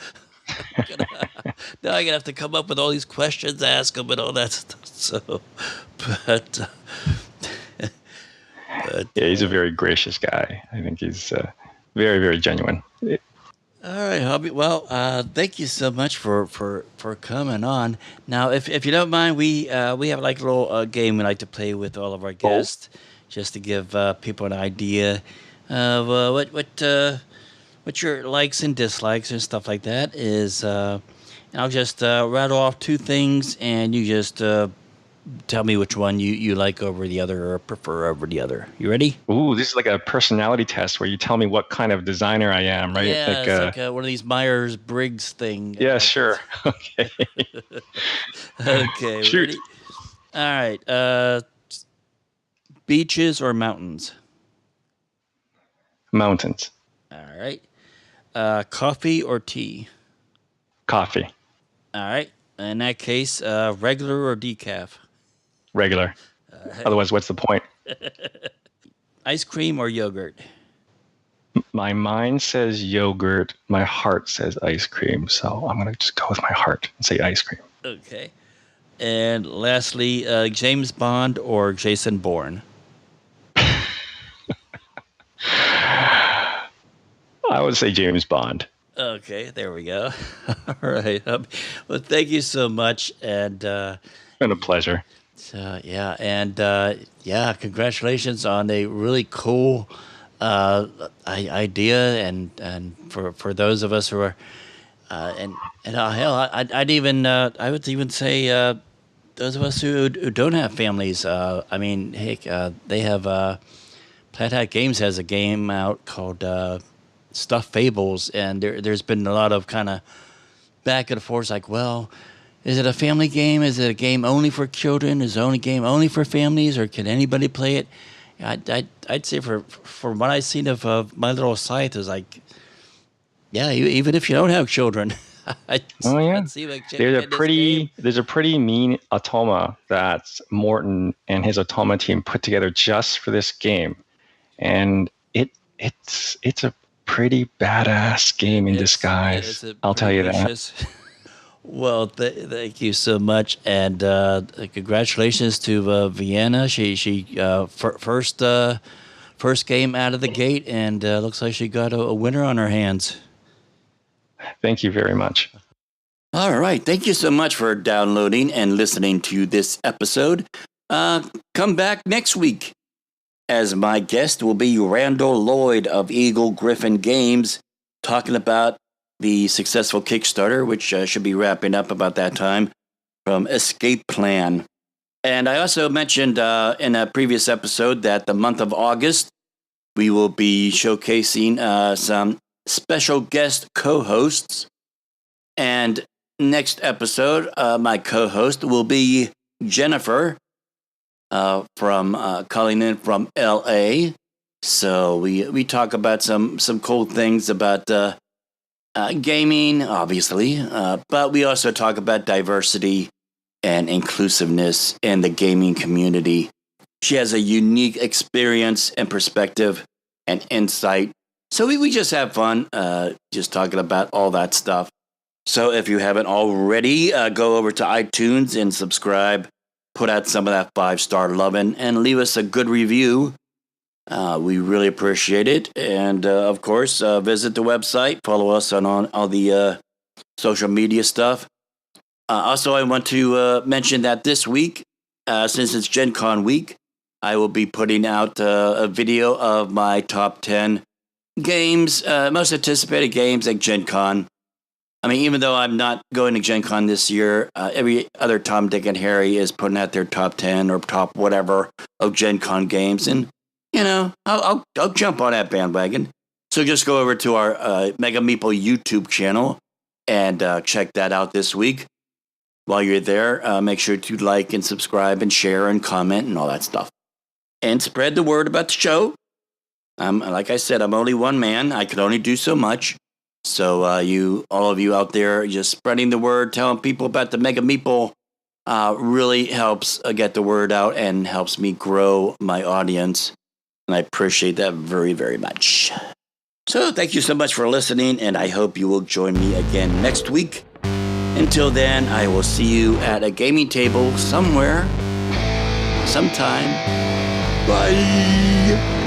Now I'm going to have to come up with all these questions, ask him and all that stuff. So, but yeah, he's a very gracious guy. I think he's very, very genuine. All right, Hoby. Well, thank you so much for coming on. Now, if you don't mind, we have like a little game we like to play with all of our guests, just to give people an idea of what your likes and dislikes and stuff like that is. And I'll just rattle off two things, and you just tell me which one you like over the other or prefer over the other. You ready? Ooh, this is like a personality test where you tell me what kind of designer I am, right? Yeah, it's like one of these Myers-Briggs thing. Yeah, sure. Okay. Okay. Shoot. Ready? All right. Beaches or mountains? Mountains. All right. Coffee or tea? Coffee. All right. In that case, regular or decaf? Regular. Right. Otherwise, what's the point? Ice cream or yogurt? My mind says yogurt. My heart says ice cream. So I'm going to just go with my heart and say ice cream. Okay. And lastly, James Bond or Jason Bourne? I would say James Bond. Okay, there we go. All right. Well, thank you so much. And it's been a pleasure. So, yeah. And congratulations on a really cool idea. And for those of us who are, hell, I would even say those of us who don't have families. I mean, heck, they have, Plaid Hat Games has a game out called Stuffed Fables, and there's been a lot of kind of back and forth, like, well, is it a family game? Is it a game only for children? Is it a game only for families, or can anybody play it? I'd say for what I've seen of My Little Scythe is like, yeah, even if you don't have children. There's a pretty mean automa that Morton and his automa team put together just for this game, and it's pretty badass game in disguise. I'll tell you that. Well, thank you so much, and congratulations to Vienna. She first game out of the gate, and looks like she got a winner on her hands. Thank you very much. All right. Thank you so much for downloading and listening to this episode. Come back next week, as my guest will be Randall Lloyd of Eagle Griffin Games, talking about the successful Kickstarter, which should be wrapping up about that time, from Escape Plan. And I also mentioned in a previous episode that the month of August, we will be showcasing some special guest co-hosts. And next episode, my co-host will be Jennifer from calling in from LA. So we talk about some cool things about gaming, obviously, but we also talk about diversity and inclusiveness in the gaming community. She has a unique experience and perspective and insight. So we just have fun just talking about all that stuff. So if you haven't already, go over to iTunes and subscribe, put out some of that 5-star loving, and leave us a good review. We really appreciate it. And, of course, visit the website, follow us on all the social media stuff. Also, I want to mention that this week, since it's Gen Con week, I will be putting out a video of my top 10 games, most anticipated games at Gen Con. I mean, even though I'm not going to Gen Con this year, every other Tom, Dick, and Harry is putting out their top 10 or top whatever of Gen Con games. And, you know, I'll jump on that bandwagon. So just go over to our Mega Meeple YouTube channel and check that out this week. While you're there, make sure to like and subscribe and share and comment and all that stuff. And spread the word about the show. Like I said, I'm only one man. I can only do so much. So all of you out there, just spreading the word, telling people about the Mega Meeple really helps get the word out and helps me grow my audience. And I appreciate that very, very much. So thank you so much for listening, and I hope you will join me again next week. Until then, I will see you at a gaming table somewhere, sometime. Bye.